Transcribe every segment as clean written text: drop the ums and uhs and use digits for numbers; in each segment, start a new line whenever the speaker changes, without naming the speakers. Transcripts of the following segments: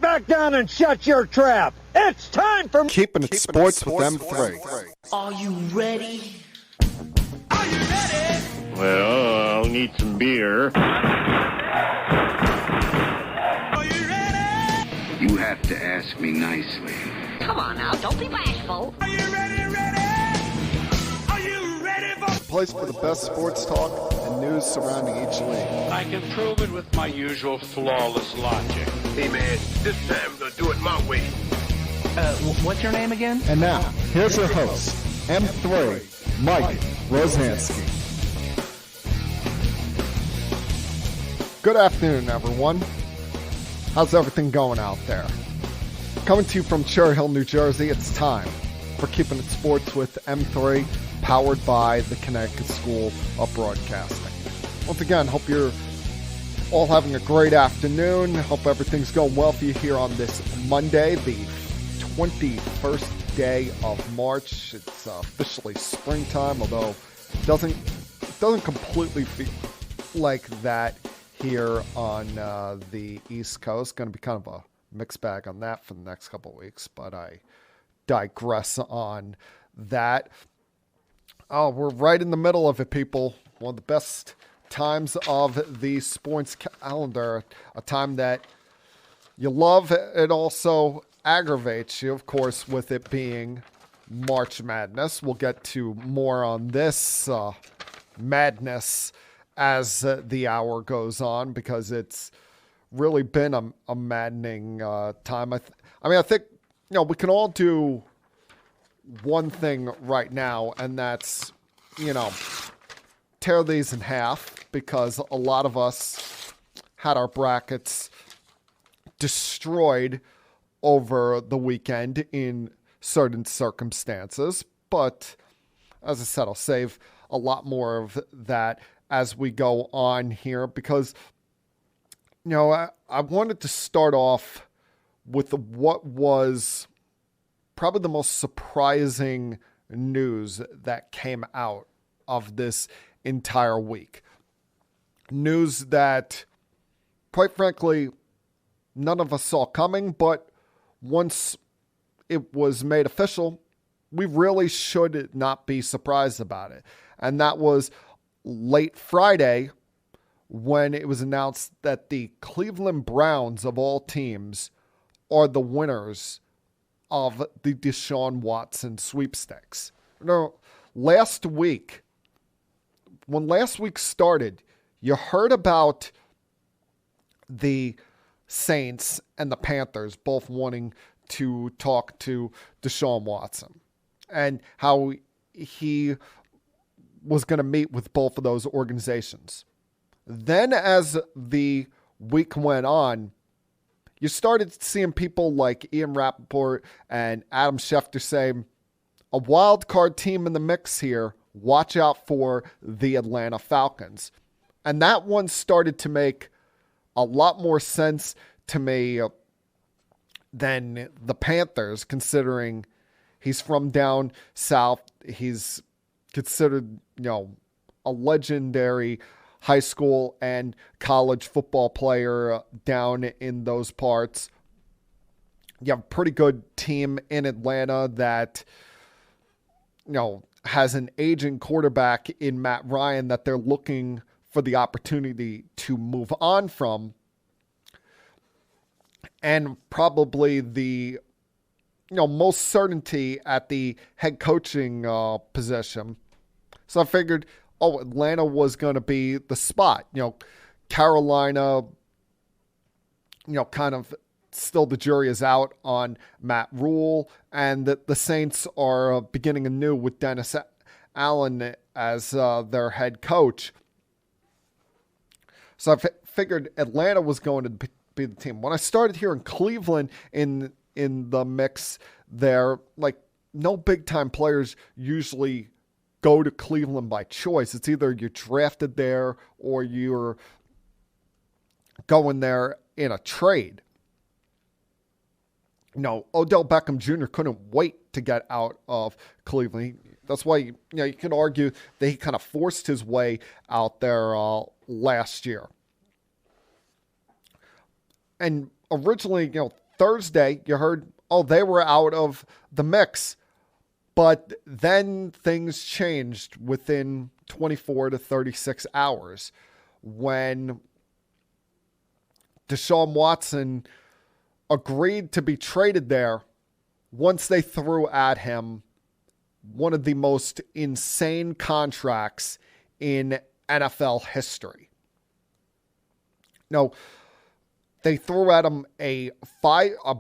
back down and shut your trap. It's time for
Keeping It Sports with M3.
Are you ready?
Are you ready?
Well, I'll need some beer.
Are you ready?
You have to ask me nicely.
Come on now, don't be bashful.
Are you ready? Are you ready for
Place for the best sports talk and news surrounding each league.
I can prove it with my usual flawless logic.
Hey man, this time we're gonna do it my way.
What's your name again?
And now, here's your host, M3, Mike Rosansky. Good afternoon, everyone. How's everything going out there? Coming to you from Cherry Hill, New Jersey, it's time for Keeping It Sports with M3, powered by the Connecticut School of Broadcasting. Once again, hope you're all having a great afternoon. Hope everything's going well for you here on this Monday, the 21st day of March. It's officially springtime, although it doesn't completely feel like that here on the East Coast. Going to be kind of a mixed bag on that for the next couple of weeks, but I digress on that. Oh, we're right in the middle of it, people. One of the best times of the sports calendar, a time that you love. It also aggravates you, of course, with it being March Madness. We'll get to more on this madness as the hour goes on, because it's really been a maddening time. I think we can all do one thing right now, and that's tear these in half, because a lot of us had our brackets destroyed over the weekend in certain circumstances. But as I said, I'll save a lot more of that as we go on here, because I wanted to start off with what was probably the most surprising news that came out of this entire week. News that, quite frankly, none of us saw coming, but once it was made official, we really should not be surprised about it. And that was late Friday when it was announced that the Cleveland Browns, of all teams, are the winners of the Deshaun Watson sweepstakes. Last week, when last week started, you heard about the Saints and the Panthers both wanting to talk to Deshaun Watson and how he was going to meet with both of those organizations. Then as the week went on, you started seeing people like Ian Rappaport and Adam Schefter say, a wild card team in the mix here. Watch out for the Atlanta Falcons. And that one started to make a lot more sense to me than the Panthers, considering he's from down south. He's considered, a legendary high school and college football player down in those parts. You have a pretty good team in Atlanta that, has an aging quarterback in Matt Ryan that they're looking for the opportunity to move on from. And probably the, most certainty at the head coaching position. So I figured, Atlanta was going to be the spot. Carolina, kind of still the jury is out on Matt Rule, and that the Saints are beginning anew with Dennis Allen as their head coach. So I figured Atlanta was going to be the team. When I started hearing Cleveland in the mix there, no big-time players usually go to Cleveland by choice. It's either you're drafted there or you're going there in a trade. Odell Beckham Jr. couldn't wait to get out of Cleveland. That's why, you can argue that he kind of forced his way out there last year. And originally, Thursday, you heard, oh, they were out of the mix. But then things changed within 24 to 36 hours when Deshaun Watson agreed to be traded there once they threw at him one of the most insane contracts in NFL history. No, they threw at him a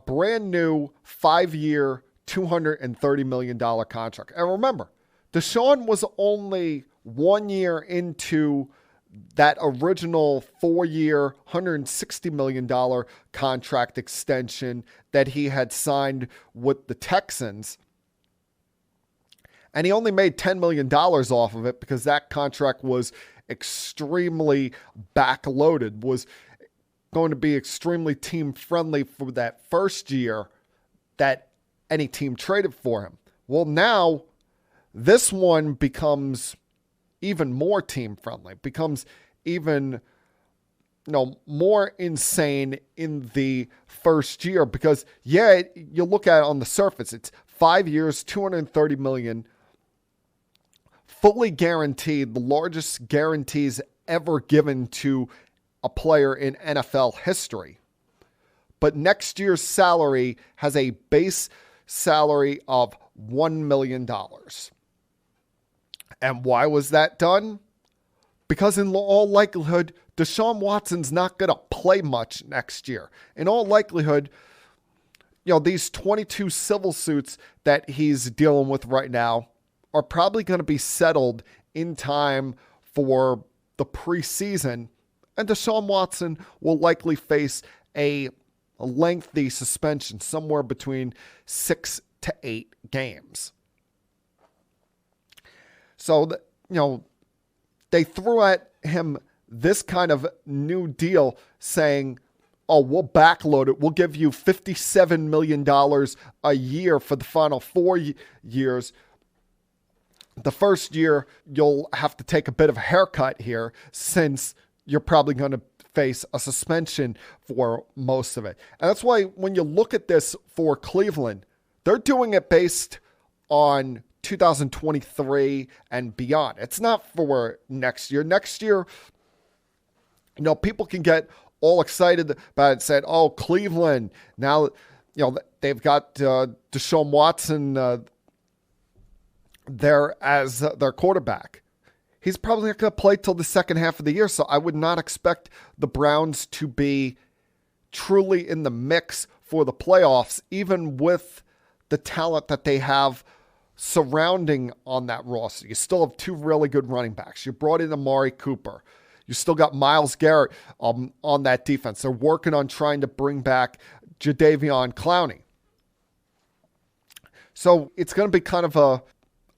brand new 5-year, $230 million contract. And remember, Deshaun was only 1 year into that original 4-year, $160 million contract extension that he had signed with the Texans. And he only made $10 million off of it because that contract was extremely backloaded, was going to be extremely team-friendly for that first year that any team traded for him. Well, now this one becomes even more team-friendly, becomes even more insane in the first year because, yeah, you look at it on the surface, it's 5 years, $230 million, fully guaranteed, the largest guarantees ever given to a player in NFL history. But next year's salary has a base salary of $1 million. And why was that done? Because in all likelihood, Deshaun Watson's not going to play much next year. In all likelihood, these 22 civil suits that he's dealing with right now are probably going to be settled in time for the preseason. And Deshaun Watson will likely face a lengthy suspension, somewhere between 6 to 8 games. So, they threw at him this kind of new deal saying, oh, we'll backload it. We'll give you $57 million a year for the final 4 years. The first year, you'll have to take a bit of a haircut here since you're probably going to face a suspension for most of it. And that's why when you look at this for Cleveland, they're doing it based on 2023 and beyond. It's not for next year. Next year, people can get all excited about it, saying, oh, Cleveland, now, they've got Deshaun Watson there as their quarterback. He's probably not going to play till the second half of the year, so I would not expect the Browns to be truly in the mix for the playoffs, even with the talent that they have surrounding on that roster. You still have 2 really good running backs. You brought in Amari Cooper. You still got Myles Garrett on that defense. They're working on trying to bring back Jadeveon Clowney. So it's going to be kind of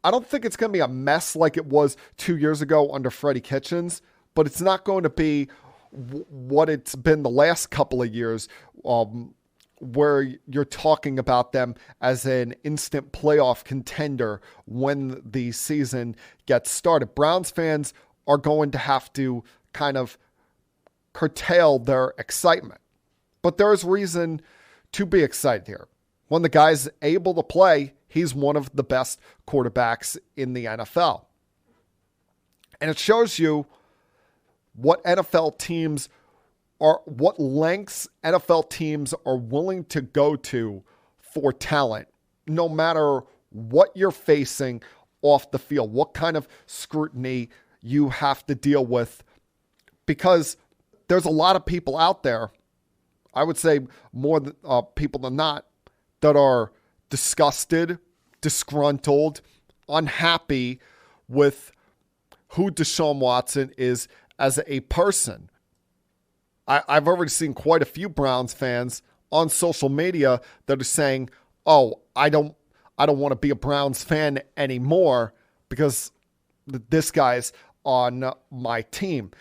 I don't think it's going to be a mess like it was 2 years ago under Freddie Kitchens, but it's not going to be what it's been the last couple of years, where you're talking about them as an instant playoff contender when the season gets started. Browns fans are going to have to kind of curtail their excitement. But there's reason to be excited here. When the guy's able to play, he's one of the best quarterbacks in the NFL. And it shows you what what lengths NFL teams are willing to go to for talent, no matter what you're facing off the field, what kind of scrutiny you have to deal with, because there's a lot of people out there, I would say more people than not, that are disgusted, disgruntled, unhappy with who Deshaun Watson is as a person. I've already seen quite a few Browns fans on social media that are saying, oh, I don't want to be a Browns fan anymore because this guy's on my team.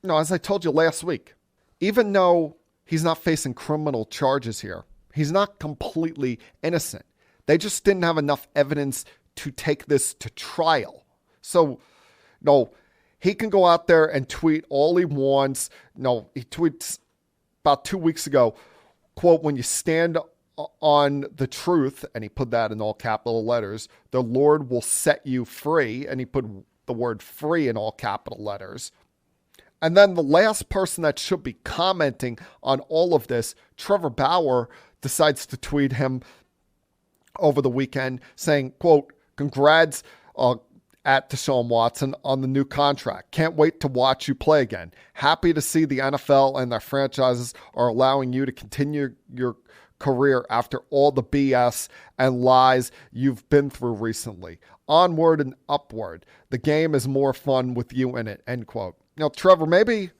As I told you last week, even though he's not facing criminal charges here, he's not completely innocent. They just didn't have enough evidence to take this to trial. So, he can go out there and tweet all he wants. He tweets about 2 weeks ago, quote, when you stand on the truth, and he put that in all capital letters, the Lord will set you free, and he put the word free in all capital letters. And then the last person that should be commenting on all of this, Trevor Bauer, decides to tweet him over the weekend saying, quote, congrats at Deshaun Watson on the new contract. Can't wait to watch you play again. Happy to see the NFL and their franchises are allowing you to continue your career after all the BS and lies you've been through recently. Onward and upward. The game is more fun with you in it, end quote. Now, Trevor, maybe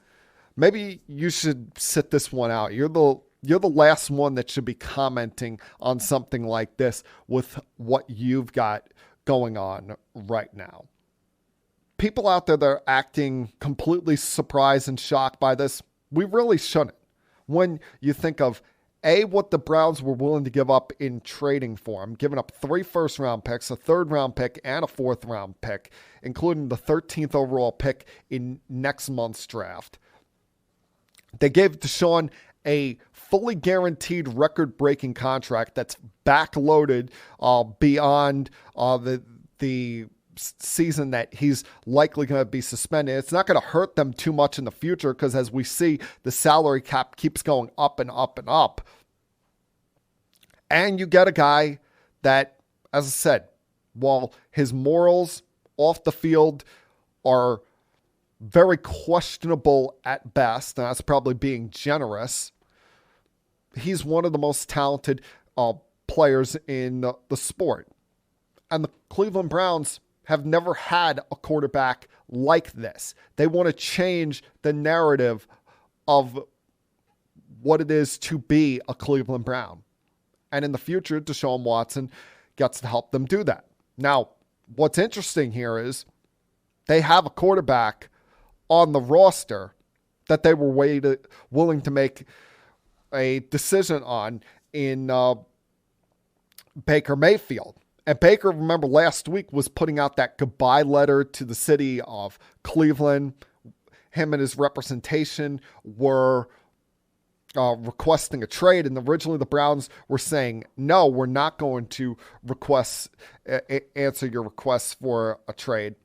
you should sit this one out. You're the last one that should be commenting on something like this with what you've got going on right now. People out there that are acting completely surprised and shocked by this, we really shouldn't. When you think of what the Browns were willing to give up in trading for him, giving up 3 first-round picks, a third-round pick, and a fourth-round pick, including the 13th overall pick in next month's draft. They gave Deshaun a fully guaranteed record-breaking contract that's backloaded beyond the season that he's likely going to be suspended. It's not going to hurt them too much in the future because, as we see, the salary cap keeps going up and up and up. And you get a guy that, as I said, while his morals off the field are very questionable at best, and that's probably being generous, he's one of the most talented players in the sport. And the Cleveland Browns have never had a quarterback like this. They want to change the narrative of what it is to be a Cleveland Brown. And in the future, Deshaun Watson gets to help them do that. Now, what's interesting here is they have a quarterback on the roster that they were willing to make a decision on in Baker Mayfield. And Baker, remember, last week was putting out that goodbye letter to the city of Cleveland. Him and his representation were requesting a trade. And originally the Browns were saying, no, we're not going to answer your requests for a trade.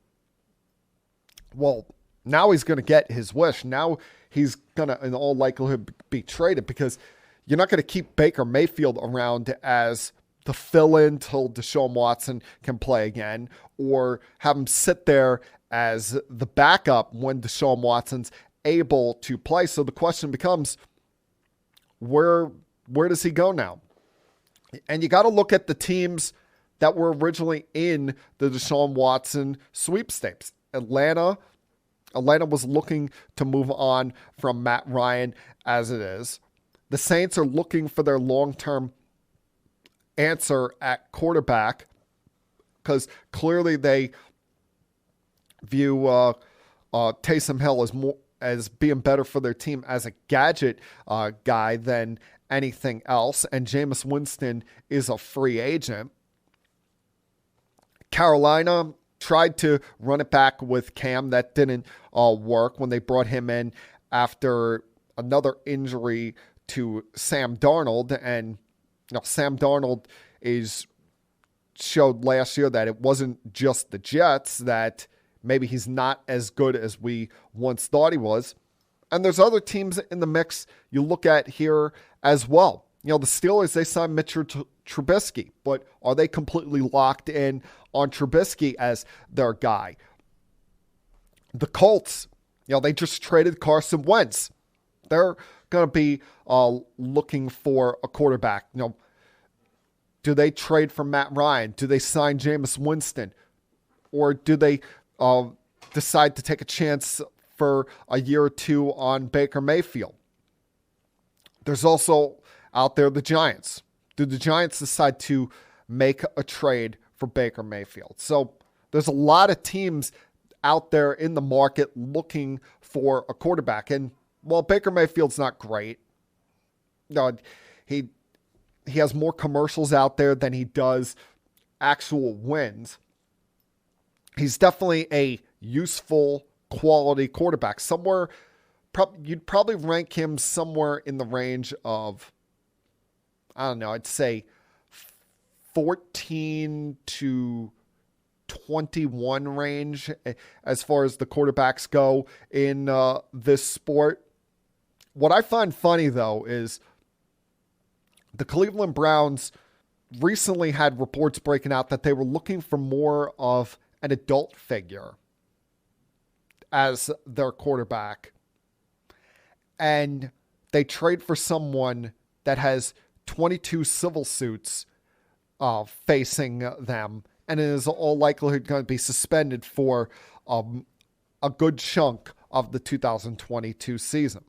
Well, now he's going to get his wish. Now he's going to, in all likelihood, be traded because you're not going to keep Baker Mayfield around as the fill-in till Deshaun Watson can play again, or have him sit there as the backup when Deshaun Watson's able to play. So the question becomes, where does he go now? And you got to look at the teams that were originally in the Deshaun Watson sweepstakes. Atlanta was looking to move on from Matt Ryan as it is. The Saints are looking for their long-term answer at quarterback because clearly they view Taysom Hill as being better for their team as a gadget guy than anything else, and Jameis Winston is a free agent. Carolina tried to run it back with Cam. That didn't work when they brought him in after another injury to Sam Darnold, and Sam Darnold showed last year that it wasn't just the Jets, that maybe he's not as good as we once thought he was. And there's other teams in the mix you look at here as well. The Steelers, they signed Mitchell Trubisky, but are they completely locked in on Trubisky as their guy? The Colts, they just traded Carson Wentz. They're going to be looking for a quarterback. Do they trade for Matt Ryan? Do they sign Jameis Winston? Or do they decide to take a chance for a year or two on Baker Mayfield? There's also out there the Giants. Do the Giants decide to make a trade for Baker Mayfield? So there's a lot of teams out there in the market looking for a quarterback. And while Baker Mayfield's not great, he has more commercials out there than he does actual wins. He's definitely a useful, quality quarterback, somewhere you'd probably rank him somewhere in the range of, I don't know, I'd say 14 to 21 range as far as the quarterbacks go in this sport. What I find funny, though, is the Cleveland Browns recently had reports breaking out that they were looking for more of an adult figure as their quarterback. And they trade for someone that has 22 civil suits facing them, and it is all likelihood going to be suspended for a good chunk of the 2022 season.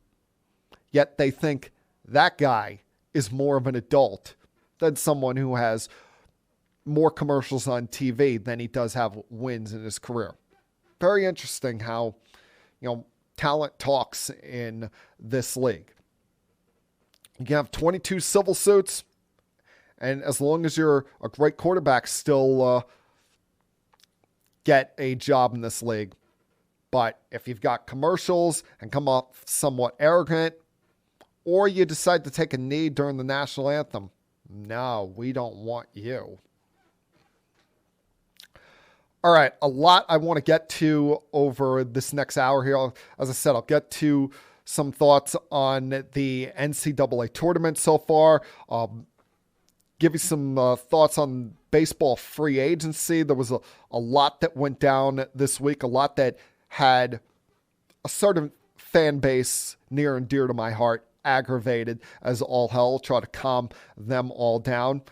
Yet they think that guy is more of an adult than someone who has more commercials on TV than he does have wins in his career. Very interesting how, talent talks in this league. You can have 22 civil suits, and as long as you're a great quarterback, still get a job in this league. But if you've got commercials and come off somewhat arrogant, or you decide to take a knee during the national anthem, no, we don't want you. All right, a lot I want to get to over this next hour here. As I said, I'll get to some thoughts on the NCAA tournament so far. Give you some thoughts on baseball free agency. There was a lot that went down this week, a lot that had a certain fan base near and dear to my heart aggravated as all hell. Try to calm them all down.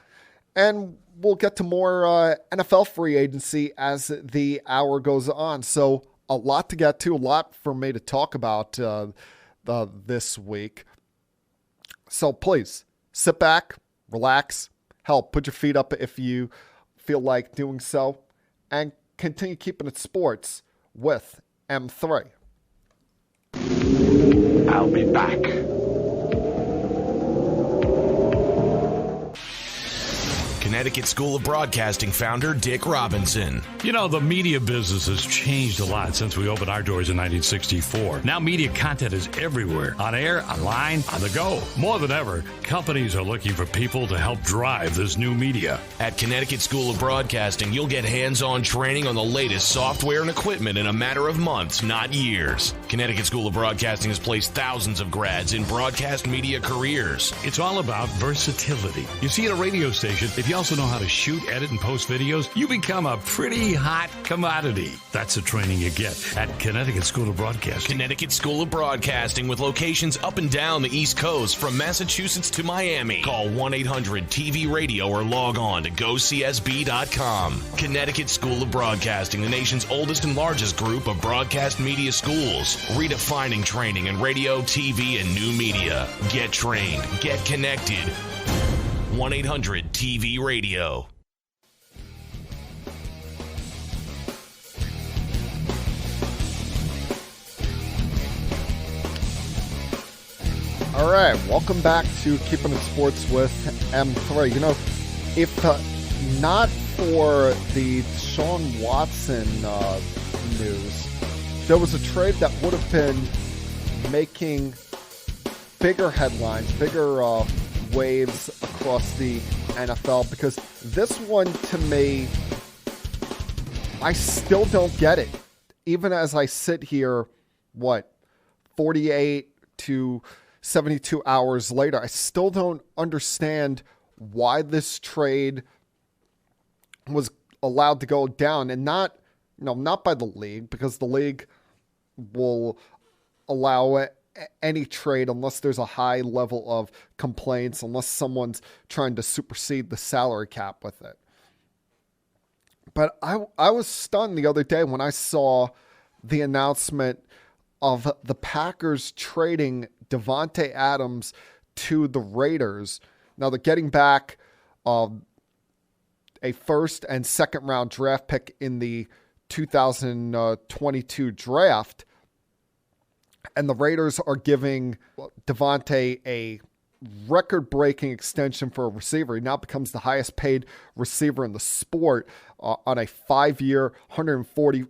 And we'll get to more NFL free agency as the hour goes on. So a lot to get to, a lot for me to talk about this week. So please sit back, relax, hell, put your feet up if you feel like doing so, and continue keeping it sports with M3.
I'll be back.
Connecticut School of Broadcasting founder Dick Robinson.
You know, the media business has changed a lot since we opened our doors in 1964. Now media content is everywhere, on air, online, on the go. More than ever, companies are looking for people to help drive this new media.
At Connecticut School of Broadcasting, you'll get hands-on training on the latest software and equipment in a matter of months, not years. Connecticut School of Broadcasting has placed thousands of grads in broadcast media careers.
It's all about versatility. You see, at a radio station, if you also know how to shoot, edit, and post videos, you become a pretty hot commodity. That's the training you get at Connecticut School of Broadcasting.
Connecticut School of Broadcasting, with locations up and down the East Coast from Massachusetts to Miami. Call 1-800-TV-RADIO or log on to GoCSB.com. Connecticut School of Broadcasting, the nation's oldest and largest group of broadcast media schools, redefining training in radio, TV, and new media. Get trained. Get connected. 1-800-TV-RADIO.
All right, welcome back to Keeping It Sports with M3. You know, if not for the Deshaun Watson news, there was a trade that would have been making bigger headlines, bigger waves across the NFL, because this one, to me, I still don't get it. Even as I sit here, 48 to 72 hours later, I still don't understand why this trade was allowed to go down, and not by the league, because the league will allow any trade unless there's a high level of complaints, unless someone's trying to supersede the salary cap with it. But I was stunned the other day when I saw the announcement of the Packers trading Devonte Adams to the Raiders. Now they're getting back a first and second round draft pick in the 2022 draft. And the Raiders are giving Devonte a record-breaking extension for a receiver. He now becomes the highest-paid receiver in the sport on a 5-year, $141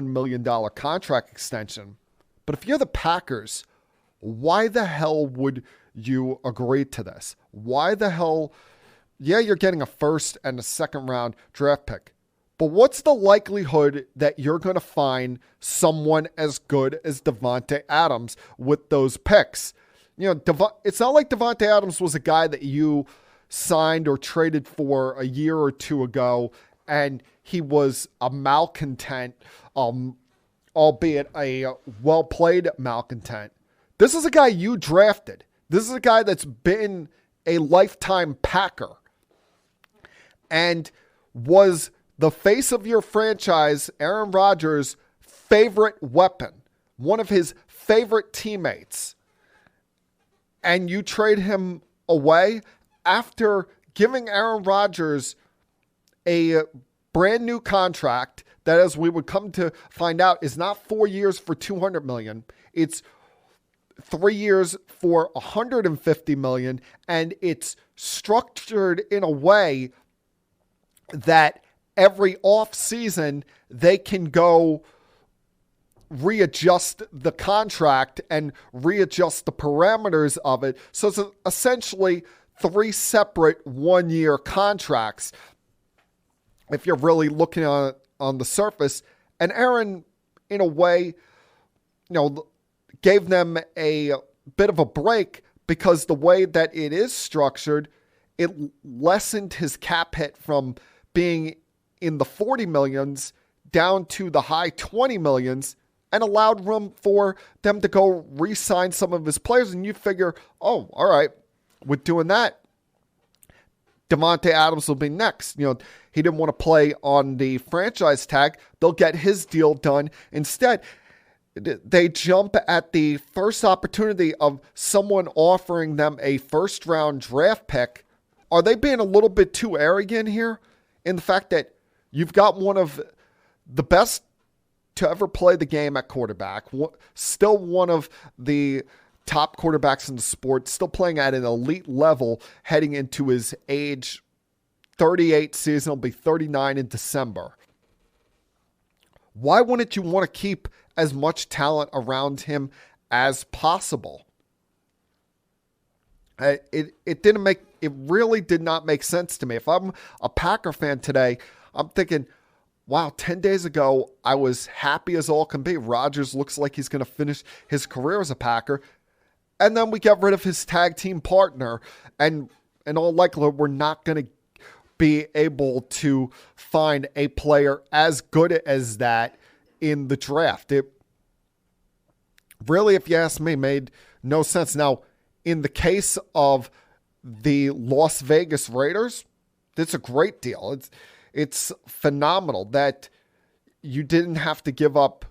million contract extension. But if you're the Packers, why the hell would you agree to this? Why the hell? Yeah, you're getting a first and a second round draft pick. But what's the likelihood that you're going to find someone as good as Devonte Adams with those picks? You know, it's not like Devonte Adams was a guy that you signed or traded for a year or two ago, and he was a malcontent, albeit a well-played malcontent. This is a guy you drafted. This is a guy that's been a lifetime Packer and was the face of your franchise, Aaron Rodgers' favorite weapon, one of his favorite teammates. And you trade him away after giving Aaron Rodgers a brand new contract that, as we would come to find out, is not 4 years for $200 million. It's 3 years for $150 million, and it's structured in a way that every offseason they can go readjust the contract and readjust the parameters of it. So it's essentially 3 separate 1-year contracts if you're really looking on the surface. And Aaron, in a way, gave them a bit of a break because the way that it is structured, it lessened his cap hit from being in the 40 millions down to the high 20 millions and allowed room for them to go re-sign some of his players. And you figure, oh, all right, with doing that, Devonte Adams will be next. He didn't want to play on the franchise tag. They'll get his deal done instead. They jump at the first opportunity of someone offering them a first-round draft pick. Are they being a little bit too arrogant here in the fact that you've got one of the best to ever play the game at quarterback, still one of the top quarterbacks in the sport, still playing at an elite level heading into his age 38 season. He'll be 39 in December. Why wouldn't you want to keep as much talent around him as possible? It really did not make sense to me. If I'm a Packer fan today, I'm thinking, wow, 10 days ago, I was happy as all can be. Rodgers looks like he's going to finish his career as a Packer. And then we get rid of his tag team partner. And in all likelihood, we're not going to be able to find a player as good as that in the draft. It really, if you ask me, made no sense. Now, in the case of the Las Vegas Raiders, it's a great deal. It's phenomenal that you didn't have to give up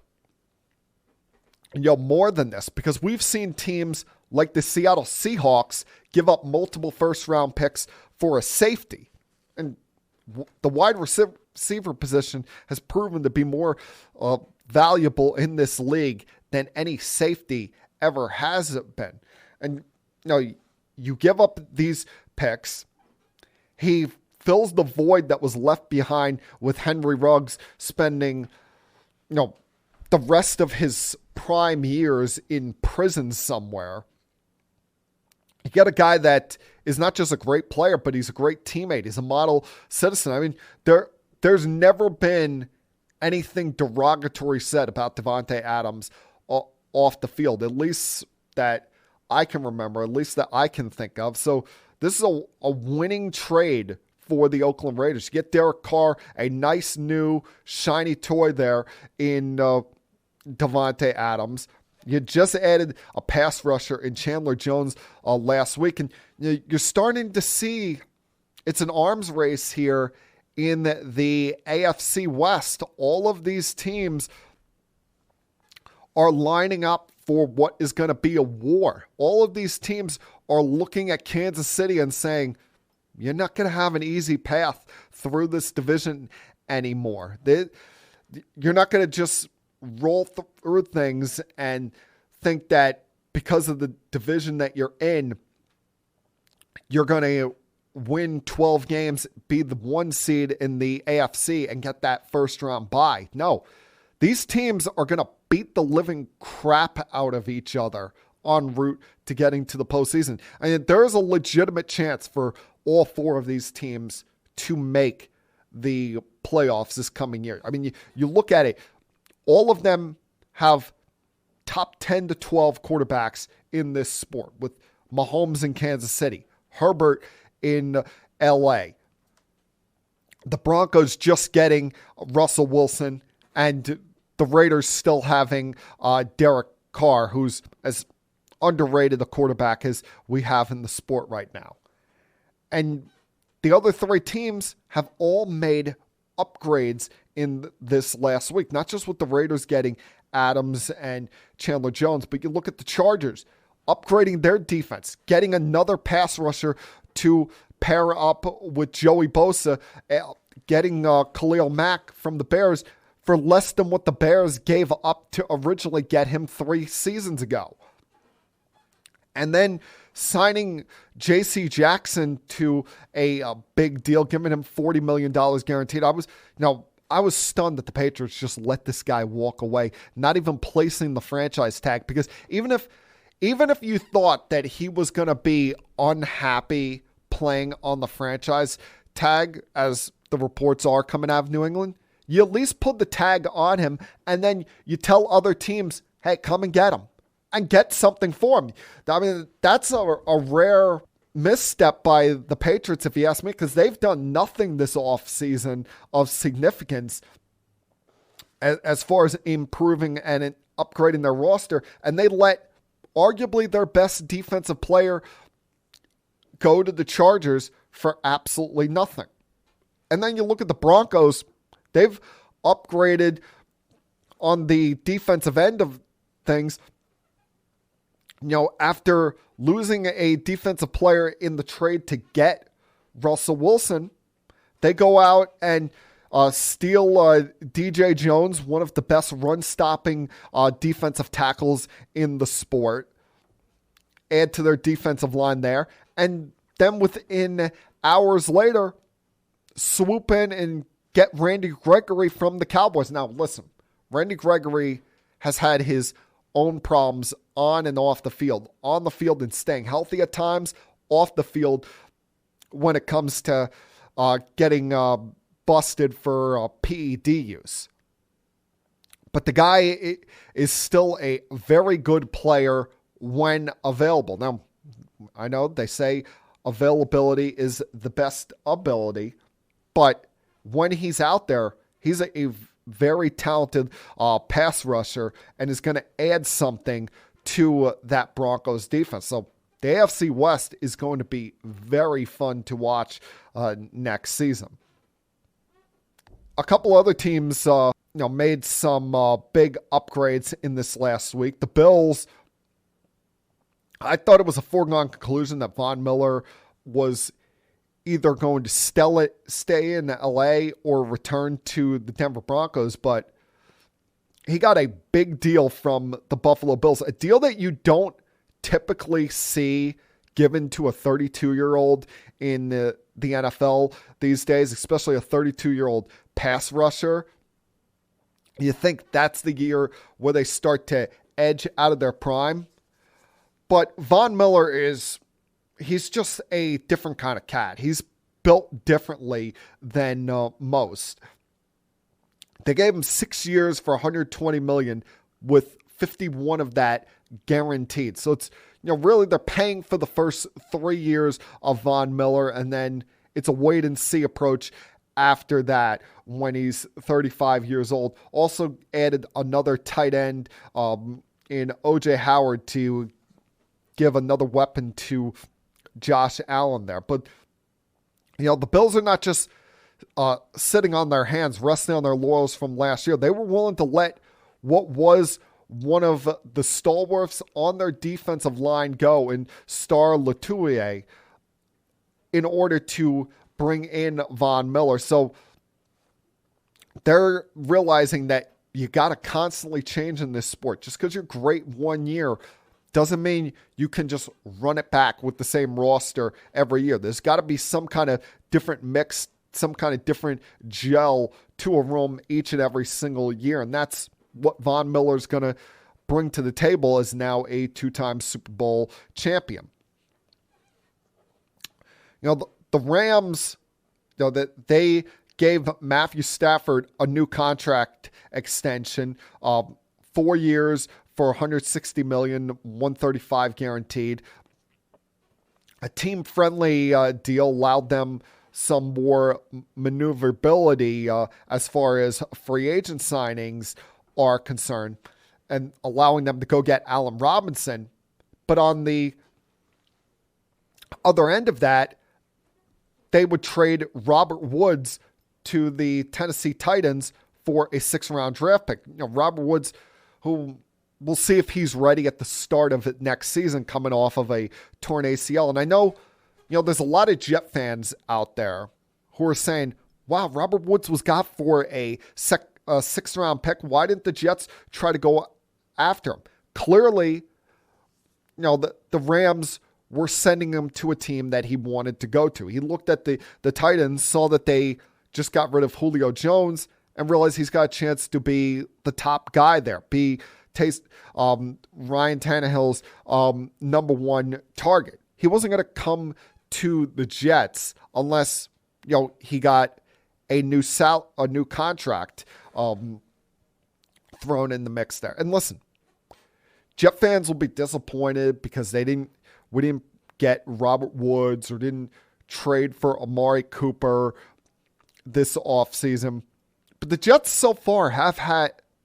more than this, because we've seen teams like the Seattle Seahawks give up multiple first-round picks for a safety. And the wide receiver position has proven to be more valuable in this league than any safety ever has been. And you give up these picks. He fills the void that was left behind with Henry Ruggs spending, the rest of his prime years in prison somewhere. You get a guy that is not just a great player, but he's a great teammate. He's a model citizen. I mean, there's never been anything derogatory said about Devonte Adams off the field, at least that I can remember, at least that I can think of. So this is a winning trade for the Oakland Raiders. You get Derek Carr, a nice new shiny toy there in Devonte Adams. You just added a pass rusher in Chandler Jones last week, and you're starting to see it's an arms race here in the AFC West. All of these teams are lining up for what is going to be a war. All of these teams are looking at Kansas City and saying, you're not going to have an easy path through this division anymore. You're not going to just roll through things and think that because of the division that you're in, you're going to win 12 games, be the 1 seed in the AFC and get that first round bye. No, these teams are going to beat the living crap out of each other en route to getting to the postseason. I mean, there is a legitimate chance for all 4 of these teams to make the playoffs this coming year. I mean, you look at it, all of them have top 10 to 12 quarterbacks in this sport, with Mahomes in Kansas City, Herbert in LA, the Broncos just getting Russell Wilson, and the Raiders still having Derek Carr, who's as underrated a quarterback as we have in the sport right now. And the other 3 teams have all made upgrades in this last week, not just with the Raiders getting Adams and Chandler Jones, but you look at the Chargers upgrading their defense, getting another pass rusher to pair up with Joey Bosa, getting Khalil Mack from the Bears for less than what the Bears gave up to originally get him 3 seasons ago. And then signing J.C. Jackson to a big deal, giving him $40 million guaranteed. I was stunned that the Patriots just let this guy walk away, not even placing the franchise tag, because even if you thought that he was going to be unhappy playing on the franchise tag, as the reports are coming out of New England, you at least put the tag on him, and then you tell other teams, hey, come and get him and get something for him. I mean, that's a rare misstep by the Patriots, if you ask me, because they've done nothing this offseason of significance as far as improving and upgrading their roster, and they let arguably their best defensive player go to the Chargers for absolutely nothing. And then you look at the Broncos, they've upgraded on the defensive end of things. After losing a defensive player in the trade to get Russell Wilson, they go out and steal DJ Jones, one of the best run-stopping defensive tackles in the sport, add to their defensive line there, and then within hours later, swoop in and get Randy Gregory from the Cowboys. Now, listen, Randy Gregory has had his own problems on and off the field. On the field and staying healthy at times, off the field when it comes to getting busted for PED use. But the guy is still a very good player when available. Now, I know they say availability is the best ability, but when he's out there, he's a very talented pass rusher and is going to add something to that Broncos defense. So the AFC West is going to be very fun to watch next season. A couple other teams made some big upgrades in this last week. The Bills, I thought it was a foregone conclusion that Von Miller was either going to stay in LA or return to the Denver Broncos, but he got a big deal from the Buffalo Bills, a deal that you don't typically see given to a 32-year-old in the NFL these days, especially a 32-year-old pass rusher. You think that's the year where they start to edge out of their prime. But Von Miller he's just a different kind of cat. He's built differently than most. They gave him 6 years for $120 million, with 51 of that guaranteed. So it's, really they're paying for the first 3 years of Von Miller, and then it's a wait and see approach after that when he's 35 years old. Also added another tight end in O.J. Howard to give another weapon to Josh Allen there. But, the Bills are not just sitting on their hands, resting on their laurels from last year. They were willing to let what was one of the stalwarts on their defensive line go in Star Latulier in order to bring in Von Miller. So they're realizing that you got to constantly change in this sport. Just because you're great 1 year doesn't mean you can just run it back with the same roster every year. There's got to be some kind of different mix, some kind of different gel to a room each and every single year. And that's what Von Miller's going to bring to the table as now a 2-time Super Bowl champion. The Rams, that they gave Matthew Stafford a new contract extension, 4 years for $160 million, $135 guaranteed. A team-friendly deal allowed them some more maneuverability as far as free agent signings are concerned, and allowing them to go get Allen Robinson. But on the other end of that, they would trade Robert Woods to the Tennessee Titans for a 6th-round draft pick. Robert Woods, who we'll see if he's ready at the start of it next season, coming off of a torn ACL. And I know, there's a lot of Jet fans out there who are saying, wow, Robert Woods was got for a 6th-round pick. Why didn't the Jets try to go after him? Clearly, the Rams were sending him to a team that he wanted to go to. He looked at the Titans, saw that they just got rid of Julio Jones, and realized he's got a chance to be the top guy there, Ryan Tannehill's number 1 target. He wasn't going to come to the Jets unless he got a new contract thrown in the mix there. And listen, Jet fans will be disappointed because we didn't get Robert Woods or didn't trade for Amari Cooper this offseason. But the Jets so far have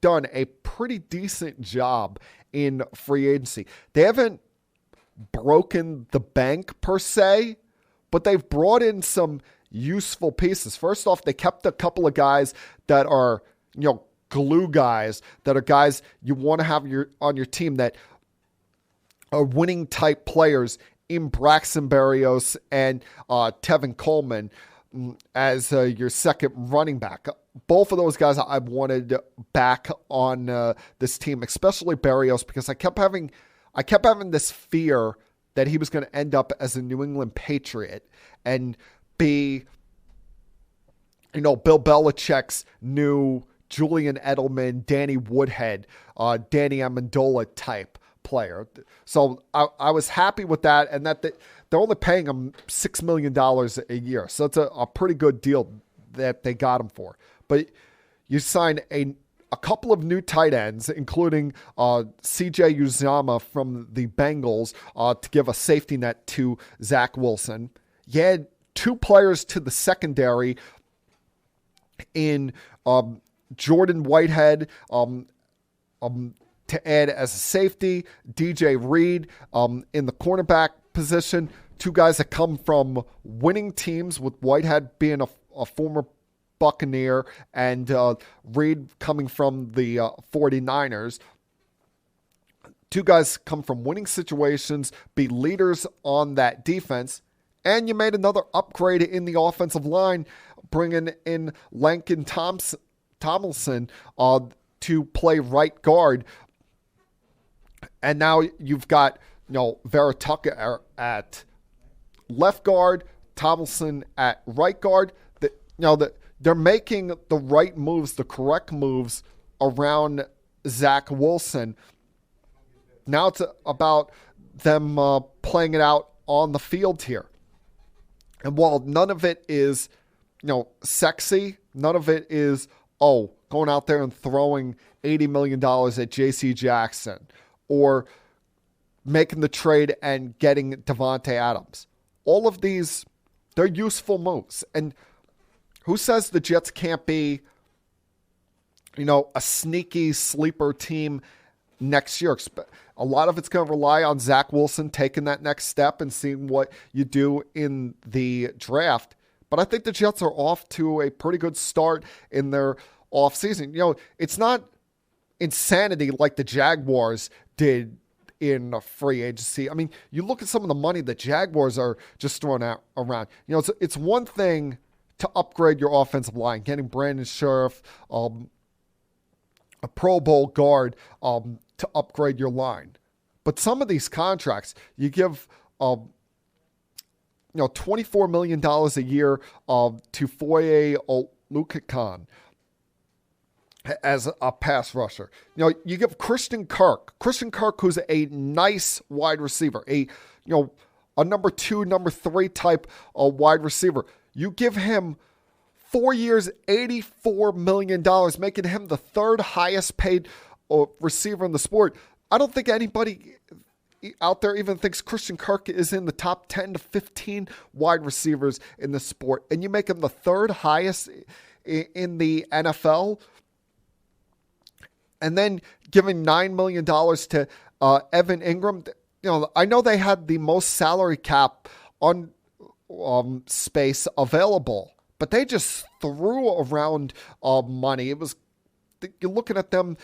done a pretty decent job in free agency. They haven't broken the bank per se, but they've brought in some useful pieces. First off, they kept a couple of guys that are, glue guys, that are guys you want to have on your team that are winning type players in Braxton Berrios and Tevin Coleman as your second running back. Both of those guys I wanted back on this team, especially Berrios, because I kept having this fear that he was going to end up as a New England Patriot and be, Bill Belichick's new Julian Edelman, Danny Woodhead, Danny Amendola type player. So I was happy with that, and that they're only paying him $6 million a year. So it's a pretty good deal that they got him for. But you sign a couple of new tight ends, including CJ Uzomah from the Bengals to give a safety net to Zach Wilson. You had 2 players to the secondary in Jordan Whitehead to add as a safety, DJ Reed in the cornerback position. 2 guys that come from winning teams, with Whitehead being a former Buccaneer and Reed coming from the 49ers. 2 guys come from winning situations, be leaders on that defense. And you made another upgrade in the offensive line, bringing in Laken Tomlinson to play right guard. And now you've got, Vera Tucker at left guard, Tomlinson at right guard. They're making the right moves, the correct moves around Zach Wilson. Now it's about them playing it out on the field here. And while none of it is, sexy, none of it is, going out there and throwing $80 million at J.C. Jackson or making the trade and getting Devonte Adams. All of these, they're useful moves. And who says the Jets can't be, a sneaky sleeper team next year? A lot of it's going to rely on Zach Wilson taking that next step and seeing what you do in the draft. But I think the Jets are off to a pretty good start in their offseason. It's not insanity like the Jaguars did in free agency. I mean, you look at some of the money the Jaguars are just throwing out around. It's one thing to upgrade your offensive line, getting Brandon Sheriff, a Pro Bowl guard, to upgrade your line. But some of these contracts, you give, $24 million a year to Foye Oluokun. as a pass rusher. You give Christian Kirk, who's a nice wide receiver, a number 2, number 3 type of wide receiver. You give him 4 years, $84 million, making him the 3rd highest paid receiver in the sport. I don't think anybody out there even thinks Christian Kirk is in the top 10 to 15 wide receivers in the sport. And you make him the 3rd highest in the NFL. And then giving $9 million to Evan Ingram. I know they had the most salary cap on space available, but they just threw around money. It was, you're looking at them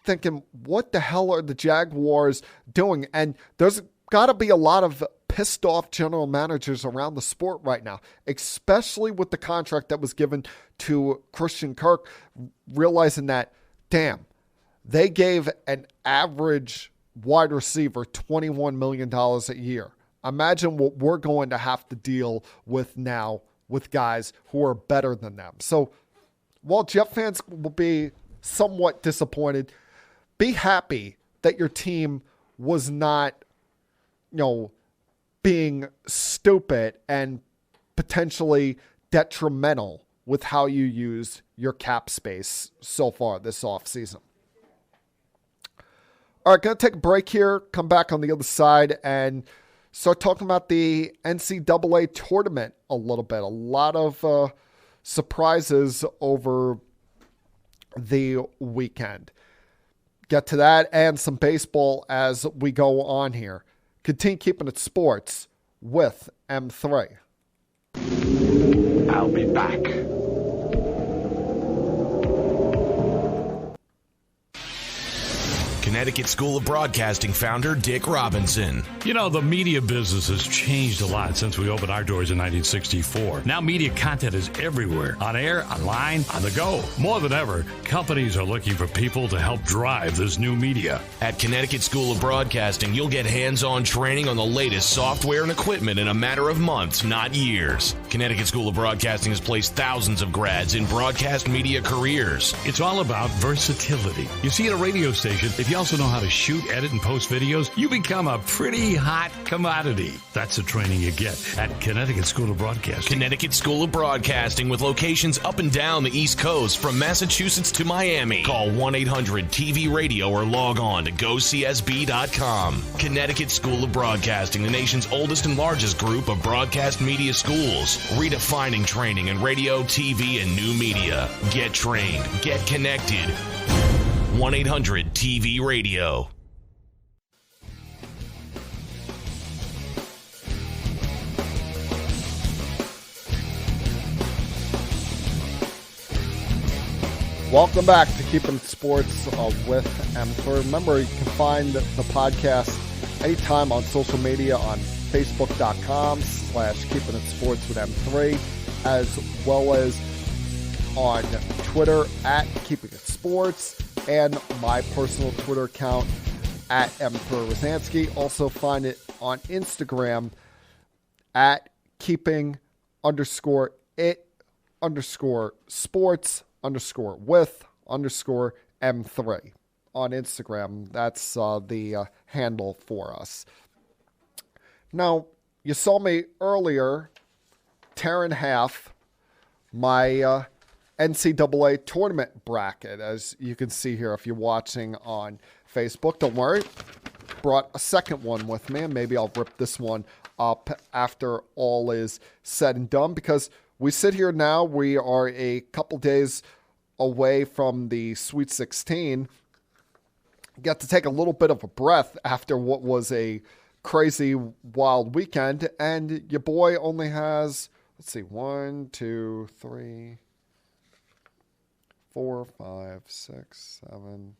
thinking, what the hell are the Jaguars doing? And there's got to be a lot of pissed off general managers around the sport right now, especially with the contract that was given to Christian Kirk, realizing that, damn, they gave an average wide receiver $21 million a year. Imagine what we're going to have to deal with now with guys who are better than them. So while Jet fans will be somewhat disappointed, be happy that your team was not, being stupid and potentially detrimental with how you use your cap space so far this offseason. All right, going to take a break here, come back on the other side, and start talking about the NCAA tournament a little bit. A lot of surprises over the weekend. Get to that and some baseball as we go on here. Continue keeping it sports with M3.
I'll be back.
Connecticut School of Broadcasting founder Dick Robinson.
The media business has changed a lot since we opened our doors in 1964. Now media content is everywhere, on air, online, on the go. More than ever, companies are looking for people to help drive this new media.
At Connecticut School of Broadcasting, you'll get hands-on training on the latest software and equipment in a matter of months, not years. Connecticut School of Broadcasting has placed thousands of grads in broadcast media careers.
It's all about versatility. You see, at a radio station, if you also know how to shoot, edit, and post videos, you become a pretty hot commodity. That's the training you get at Connecticut School of Broadcasting.
Connecticut School of Broadcasting with locations up and down the East Coast from Massachusetts to Miami. Call 1-800-TV-RADIO or log on to GoCSB.com. Connecticut School of Broadcasting, the nation's oldest and largest group of broadcast media schools, redefining training in radio, TV, and new media. Get trained. Get connected. 1-800-TV-RADIO.
Welcome back to Keeping It Sports with M3. Remember, you can find the podcast anytime on social media on Facebook.com/Keeping It Sports with M3, as well as on Twitter at Keeping It Sports, and my personal Twitter account at M3Rosansky. Also find it on Instagram at keeping_it_sports_with_M3 on Instagram. That's the handle for us. Now, you saw me earlier tear in half my NCAA tournament bracket, as you can see here if you're watching on Facebook. Don't worry, brought a second one with me, and maybe I'll rip this one up after all is said and done, because we sit here now, we are a couple days away from the Sweet 16. Got to take a little bit of a breath after what was a crazy, wild weekend, and your boy only has, 1, 2, 3, 4, 5, 6, 7.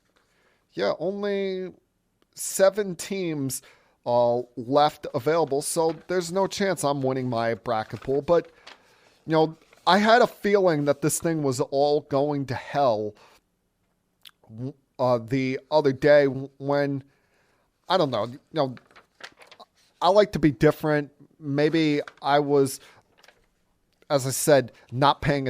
Yeah, only 7 teams left available, so there's no chance I'm winning my bracket pool. But, I had a feeling that this thing was all going to hell the other day when, I don't know, I like to be different. Maybe I was, as I said, not paying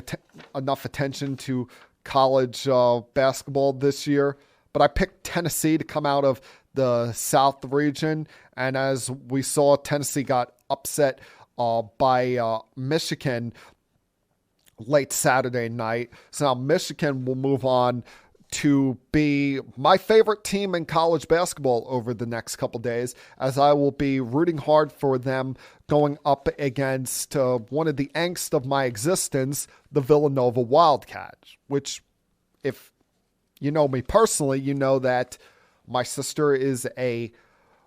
enough attention to college basketball this year, but I picked Tennessee to come out of the South region. And as we saw, Tennessee got upset by Michigan late Saturday night. So now Michigan will move on to be my favorite team in college basketball over the next couple days, as I will be rooting hard for them going up against one of the angst of my existence, the Villanova Wildcats, which, if you know me personally, you know that my sister is a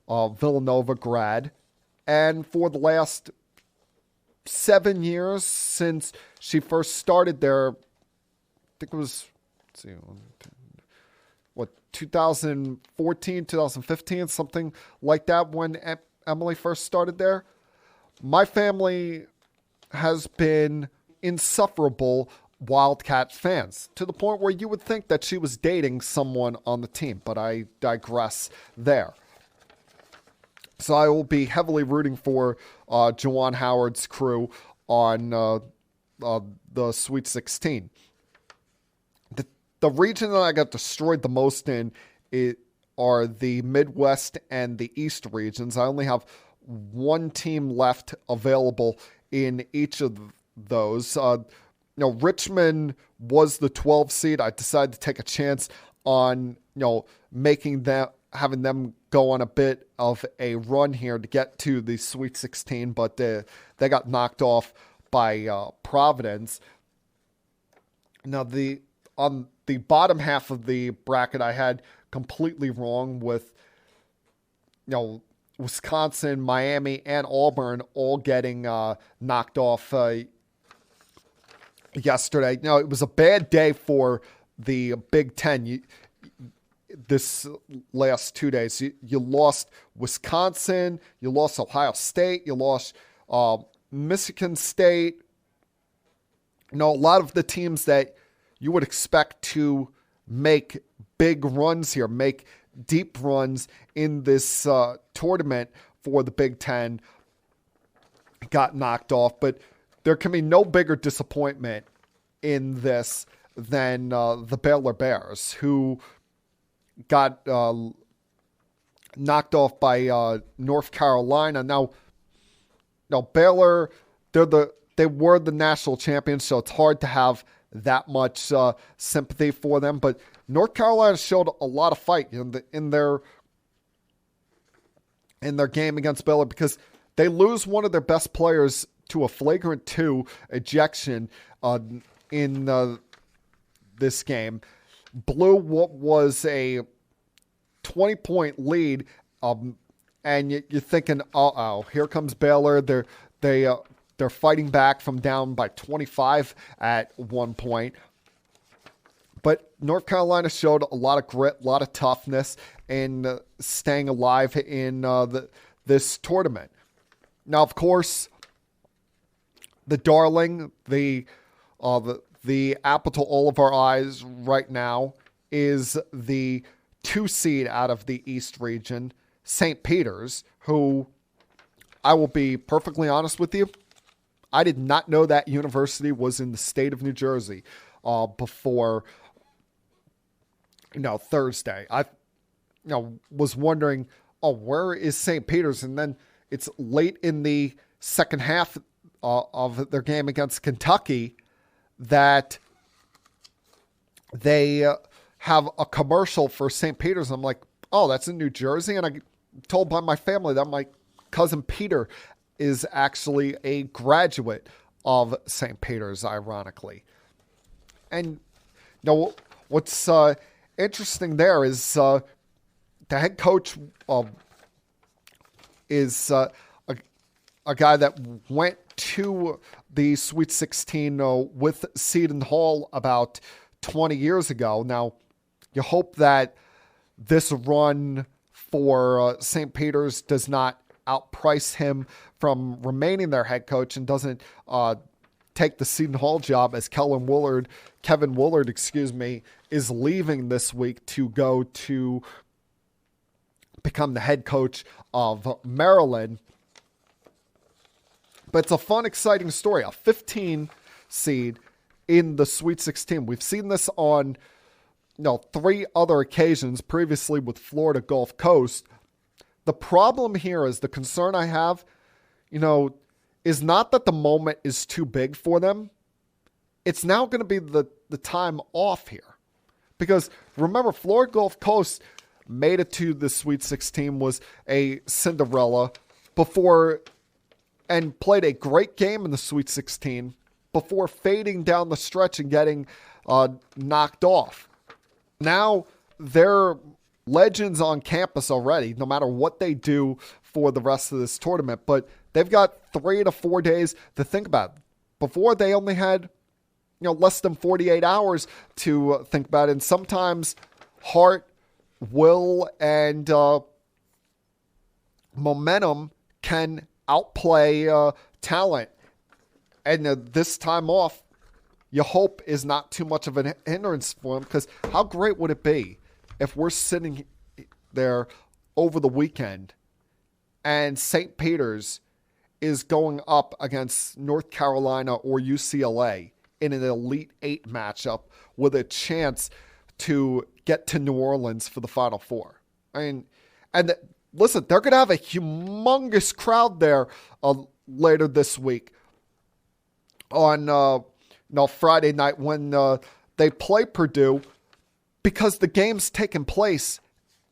Villanova grad, and for the last 7 years since she first started there, I think it was, 2014, 2015, something like that, when Emily first started there. My family has been insufferable Wildcat fans, to the point where you would think that she was dating someone on the team, but I digress there. So I will be heavily rooting for Juwan Howard's crew on the Sweet 16. The region that I got destroyed the most in are the Midwest and the East regions. I only have one team left available in each of those. Richmond was the 12 seed. I decided to take a chance on, having them go on a bit of a run here to get to the Sweet 16, but they got knocked off by Providence. Now, on the bottom half of the bracket, I had completely wrong with, Wisconsin, Miami, and Auburn all getting knocked off yesterday. It was a bad day for the Big Ten. This last 2 days, you lost Wisconsin, you lost Ohio State, you lost Michigan State. A lot of the teams that you would expect to make big runs here, make deep runs in this tournament for the Big Ten, got knocked off. But there can be no bigger disappointment in this than the Baylor Bears, who got knocked off by North Carolina. Now Baylor, they were the national champions, so it's hard to have that much sympathy for them. But North Carolina showed a lot of fight in their game against Baylor, because they lose one of their best players to a flagrant 2 ejection in this game. Blew what was a 20-point lead, and you're thinking, here comes Baylor. They're fighting back from down by 25 at one point. But North Carolina showed a lot of grit, a lot of toughness in staying alive in this tournament. Now, of course, the darling, the apple to all of our eyes right now is the 2 seed out of the East region, St. Peter's, who, I will be perfectly honest with you, I did not know that university was in the state of New Jersey before Thursday. I was wondering, where is St. Peter's? And then it's late in the second half of their game against Kentucky that they have a commercial for St. Peter's. I'm like, that's in New Jersey? And I told by my family that my cousin Peter is actually a graduate of St. Peter's, ironically. And what's interesting there is the head coach is a guy that went to the Sweet 16 with Seton Hall about 20 years ago. Now, you hope that this run for St. Peter's does not outprice him from remaining their head coach and doesn't take the Seton Hall job, as Kevin Willard, is leaving this week to go to become the head coach of Maryland. But it's a fun, exciting story. A 15 seed in the Sweet 16. We've seen this on 3 other occasions previously with Florida Gulf Coast. The problem here is the concern I have, is not that the moment is too big for them. It's now going to be the time off here. Because remember, Florida Gulf Coast made it to the Sweet 16, was a Cinderella before, and played a great game in the Sweet 16 before fading down the stretch and getting knocked off. Now they're legends on campus already, no matter what they do for the rest of this tournament. But they've got 3 to 4 days to think about it. Before, they only had less than 48 hours to think about it. And sometimes heart, will, and momentum can outplay talent. And this time off, you hope is not too much of an hindrance for them, because how great would it be if we're sitting there over the weekend and St. Peter's is going up against North Carolina or UCLA in an Elite 8 matchup with a chance to get to New Orleans for the Final Four. Listen, they're going to have a humongous crowd there later this week on Friday night when they play Purdue, because the game's taking place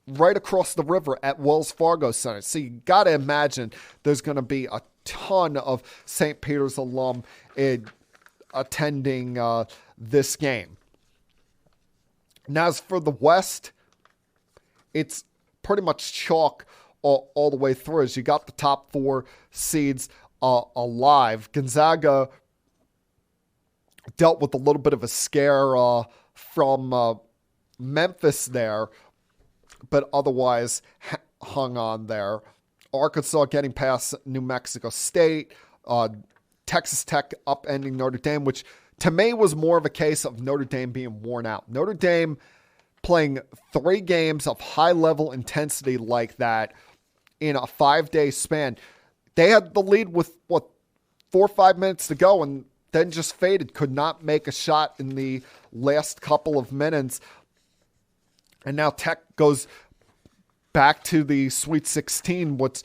right across the river at Wells Fargo Center. So you got to imagine there's going to be a ton of St. Peter's alum attending this game. Now, as for the West, it's pretty much chalk all the way through, as you got the top 4 seeds alive. Gonzaga dealt with a little bit of a scare from Memphis there, but otherwise hung on there. Arkansas getting past New Mexico State. Texas Tech upending Notre Dame, which to me was more of a case of Notre Dame being worn out. Notre Dame playing 3 games of high-level intensity like that in a 5-day span. They had the lead with, 4 or 5 minutes to go, and then just faded. Could not make a shot in the last couple of minutes. And now Tech goes back to the Sweet 16, what's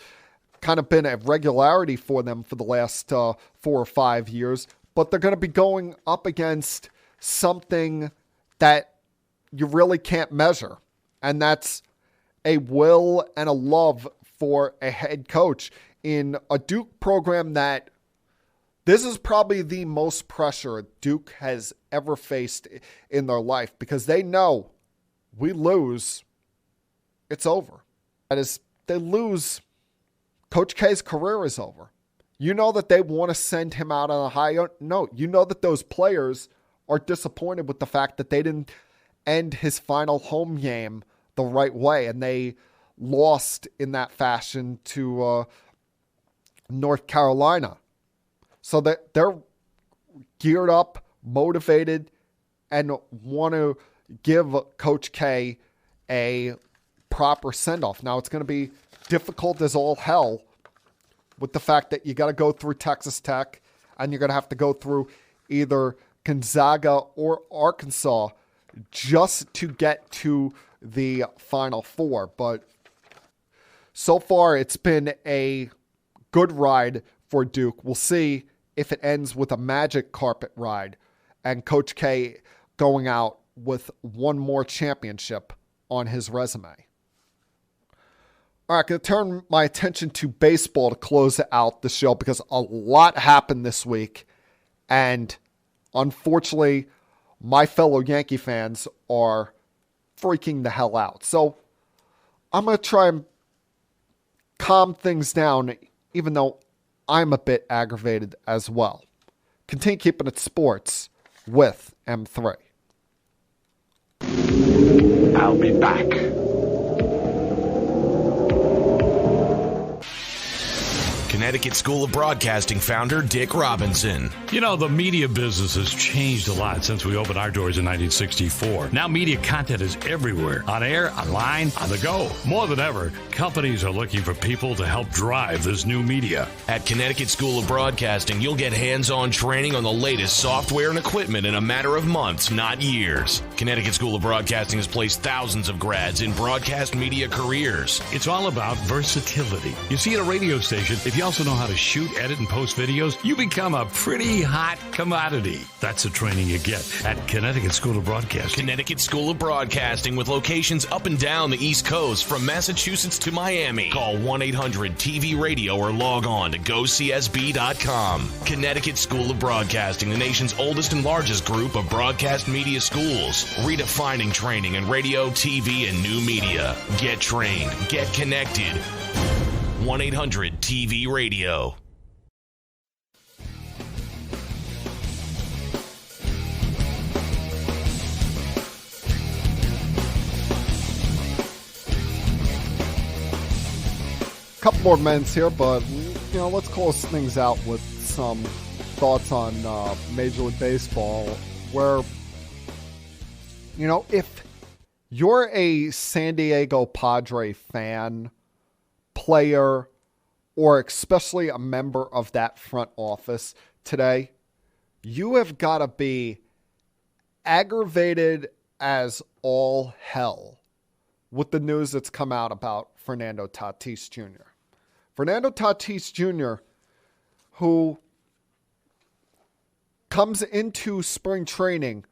kind of been a regularity for them for the last 4 or 5 years. But they're going to be going up against something that you really can't measure. And that's a will and a love for a head coach in a Duke program that this is probably the most pressure Duke has ever faced in their life, because they know we lose, it's over. That is, they lose, Coach K's career is over. You know that they want to send him out on a high note. You know that those players are disappointed with the fact that they didn't end his final home game the right way, and they lost in that fashion to North Carolina. So that they're geared up, motivated, and want to give Coach K a proper send-off. Now, it's going to be difficult as all hell with the fact that you got to go through Texas Tech, and you're going to have to go through either Gonzaga or Arkansas just to get to the Final Four. But so far, it's been a good ride for Duke. We'll see if it ends with a magic carpet ride and Coach K going out with one more championship on his resume. All right, I'm going to turn my attention to baseball to close out the show, because a lot happened this week. And unfortunately, my fellow Yankee fans are freaking the hell out. So I'm going to try and calm things down, even though I'm a bit aggravated as well. Continue keeping it sports with M3.
I'll be back.
Connecticut School of Broadcasting founder Dick Robinson.
You know, the media business has changed a lot since we opened our doors in 1964. Now media content is everywhere. On air, online, on the go. More than ever, companies are looking for people to help drive this new media.
At Connecticut School of Broadcasting, you'll get hands-on training on the latest software and equipment in a matter of months, not years. Connecticut School of Broadcasting has placed thousands of grads in broadcast media careers.
It's all about versatility. You see, at a radio station, if you also know how to shoot, edit, and post videos, you become a pretty hot commodity. That's the training you get at Connecticut School of Broadcasting.
Connecticut School of Broadcasting with locations up and down the East Coast from Massachusetts to Miami. Call 1-800-TV-RADIO or log on to GoCSB.com. Connecticut School of Broadcasting, the nation's oldest and largest group of broadcast media schools, redefining training in radio, TV, and new media. Get trained. Get connected. 1-800-TV-RADIO.
Couple more minutes here, but let's close things out with some thoughts on Major League Baseball, where if you're a San Diego Padre fan, player, or especially a member of that front office today, you have got to be aggravated as all hell with the news that's come out about Fernando Tatis Jr. Fernando Tatis Jr., who comes into spring training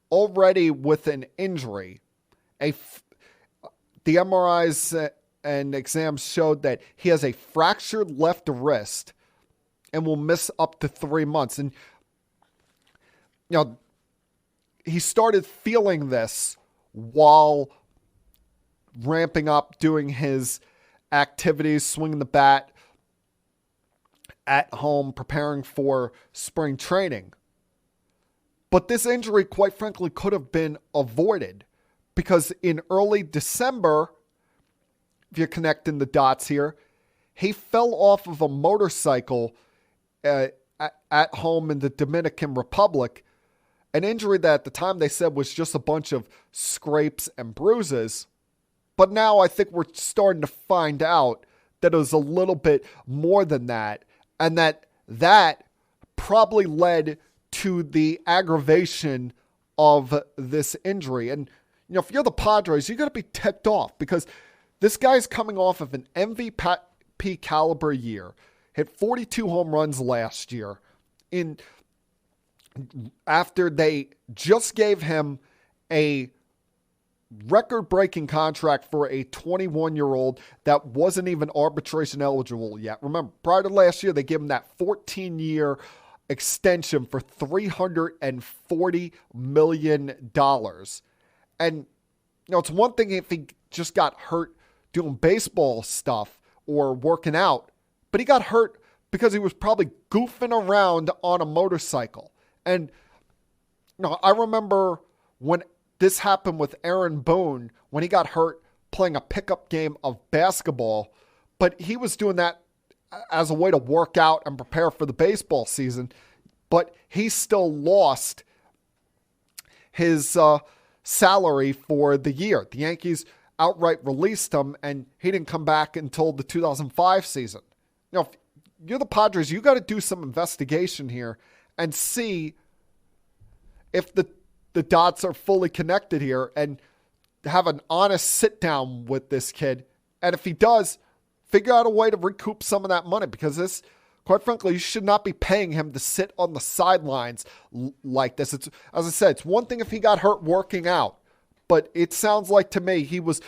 already with an injury. The MRIs and exams showed that he has a fractured left wrist and will miss up to 3 months. And, he started feeling this while ramping up, doing his activities, swinging the bat at home, preparing for spring training. But this injury, quite frankly, could have been avoided because in early December, if you're connecting the dots here, he fell off of a motorcycle at home in the Dominican Republic, an injury that at the time they said was just a bunch of scrapes and bruises. But now I think we're starting to find out that it was a little bit more than that, and that probably led to the aggravation of this injury. And, if you're the Padres, you got to be ticked off because this guy's coming off of an MVP caliber year, hit 42 home runs last year after they just gave him a record-breaking contract for a 21-year-old that wasn't even arbitration eligible yet. Remember, prior to last year, they gave him that 14-year extension for $340 million. And, it's one thing if he just got hurt doing baseball stuff or working out, but he got hurt because he was probably goofing around on a motorcycle. And, I remember when this happened with Aaron Boone when he got hurt playing a pickup game of basketball, but he was doing that as a way to work out and prepare for the baseball season, but he still lost his salary for the year. The Yankees outright released him, and he didn't come back until the 2005 season. If you're the Padres, you got to do some investigation here and see if the dots are fully connected here and have an honest sit down with this kid. And if he does, figure out a way to recoup some of that money, because this, quite frankly, you should not be paying him to sit on the sidelines like this. It's, as I said, it's one thing if he got hurt working out, but it sounds like to me he was,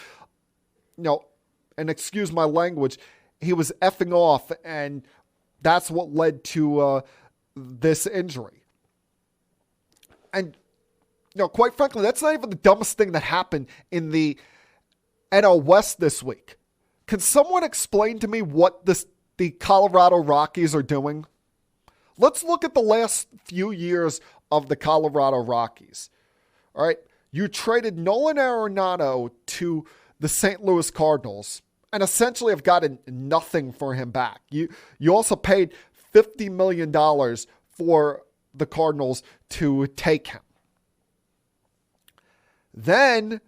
and excuse my language, he was effing off, and that's what led to this injury. And quite frankly, that's not even the dumbest thing that happened in the NL West this week. Can someone explain to me what the Colorado Rockies are doing? Let's look at the last few years of the Colorado Rockies. All right, you traded Nolan Arenado to the St. Louis Cardinals, and essentially have gotten nothing for him back. You also paid $50 million for the Cardinals to take him. Then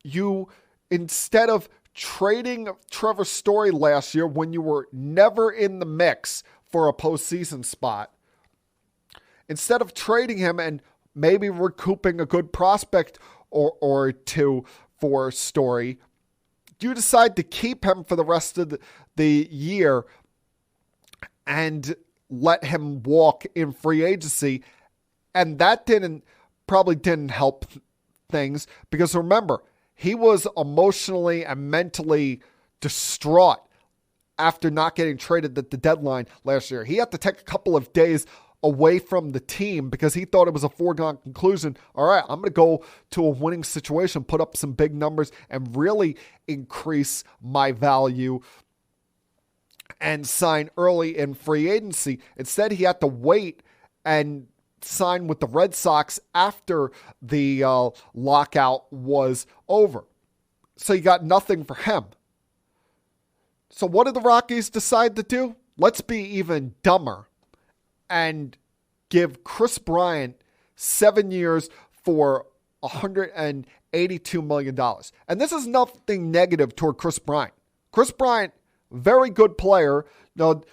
you, instead of trading Trevor Story last year when you were never in the mix for a postseason spot, instead of trading him and maybe recouping a good prospect or two for Story, you decide to keep him for the rest of the year and let him walk in free agency. And that probably didn't help things, because remember, he was emotionally and mentally distraught after not getting traded at the deadline last year. He had to take a couple of days away from the team because he thought it was a foregone conclusion. All right, I'm going to go to a winning situation, put up some big numbers, and really increase my value and sign early in free agency. Instead, he had to wait and sign with the Red Sox after the lockout was over. So you got nothing for him. So what did the Rockies decide to do? Let's be even dumber and give Kris Bryant 7 years for $182 million. And this is nothing negative toward Kris Bryant. Kris Bryant, very good player. No,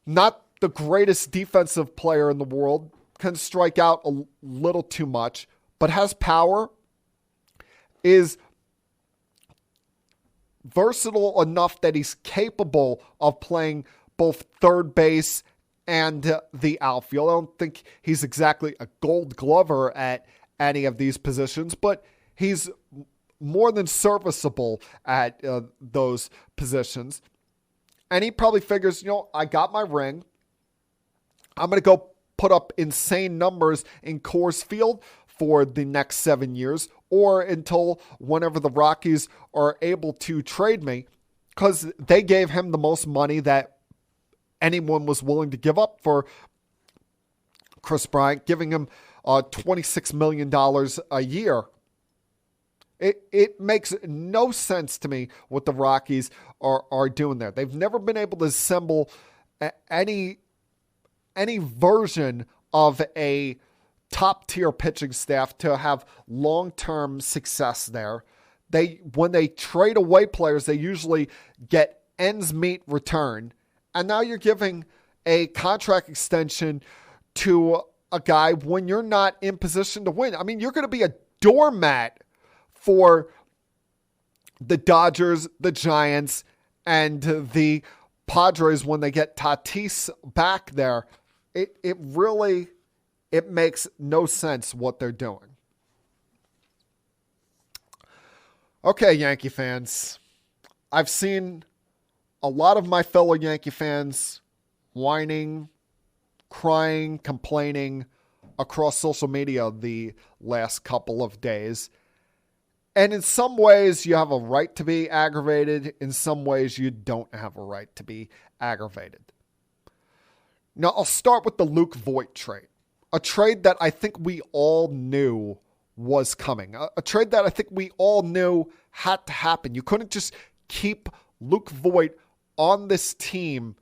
not the greatest defensive player in the world. Can strike out a little too much, but has power, is versatile enough that he's capable of playing both third base and the outfield. I don't think he's exactly a gold glover at any of these positions, but he's more than serviceable at those positions. And he probably figures, I got my ring. I'm going to go put up insane numbers in Coors Field for the next 7 years, or until whenever the Rockies are able to trade me, because they gave him the most money that anyone was willing to give up for Kris Bryant, giving him $26 million a year. It makes no sense to me what the Rockies are doing there. They've never been able to assemble any version of a top-tier pitching staff to have long-term success there. When they trade away players, they usually get ends meet return. And now you're giving a contract extension to a guy when you're not in position to win. I mean, you're going to be a doormat for the Dodgers, the Giants, and the Padres when they get Tatis back there. It really makes no sense what they're doing. Okay, Yankee fans. I've seen a lot of my fellow Yankee fans whining, crying, complaining across social media the last couple of days. And in some ways, you have a right to be aggravated. In some ways, you don't have a right to be aggravated. Now, I'll start with the Luke Voit trade. A trade that I think we all knew was coming. A trade that I think we all knew had to happen. You couldn't just keep Luke Voit on this team,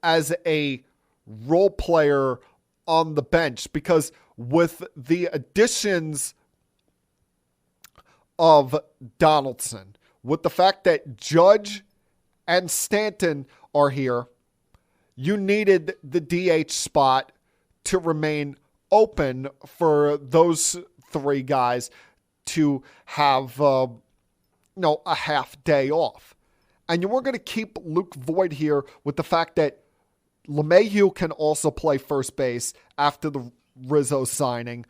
as a role player on the bench, because with the additions of Donaldson, with the fact that Judge and Stanton are here, you needed the DH spot to remain open for those three guys to have, a half day off. And you weren't going to keep Luke Voit here with the fact that LeMahieu can also play first base after the Rizzo signing,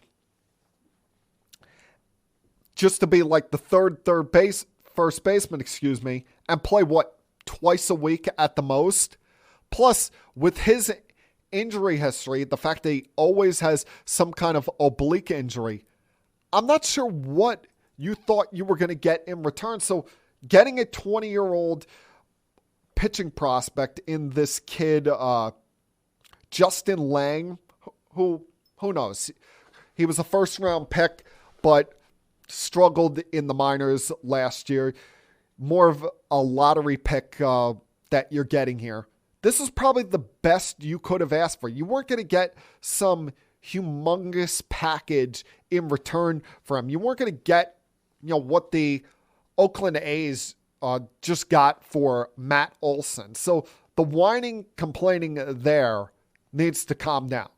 just to be like the first baseman, and play twice a week at the most. Plus, with his injury history, the fact that he always has some kind of oblique injury, I'm not sure what you thought you were going to get in return. So getting a 20-year-old pitching prospect in this kid, Justin Lang, who knows? He was a first-round pick, but struggled in the minors last year. More of a lottery pick that you're getting here. This is probably the best you could have asked for. You weren't going to get some humongous package in return for him. You weren't going to get, what the Oakland A's just got for Matt Olsen. So the whining, complaining there needs to calm down.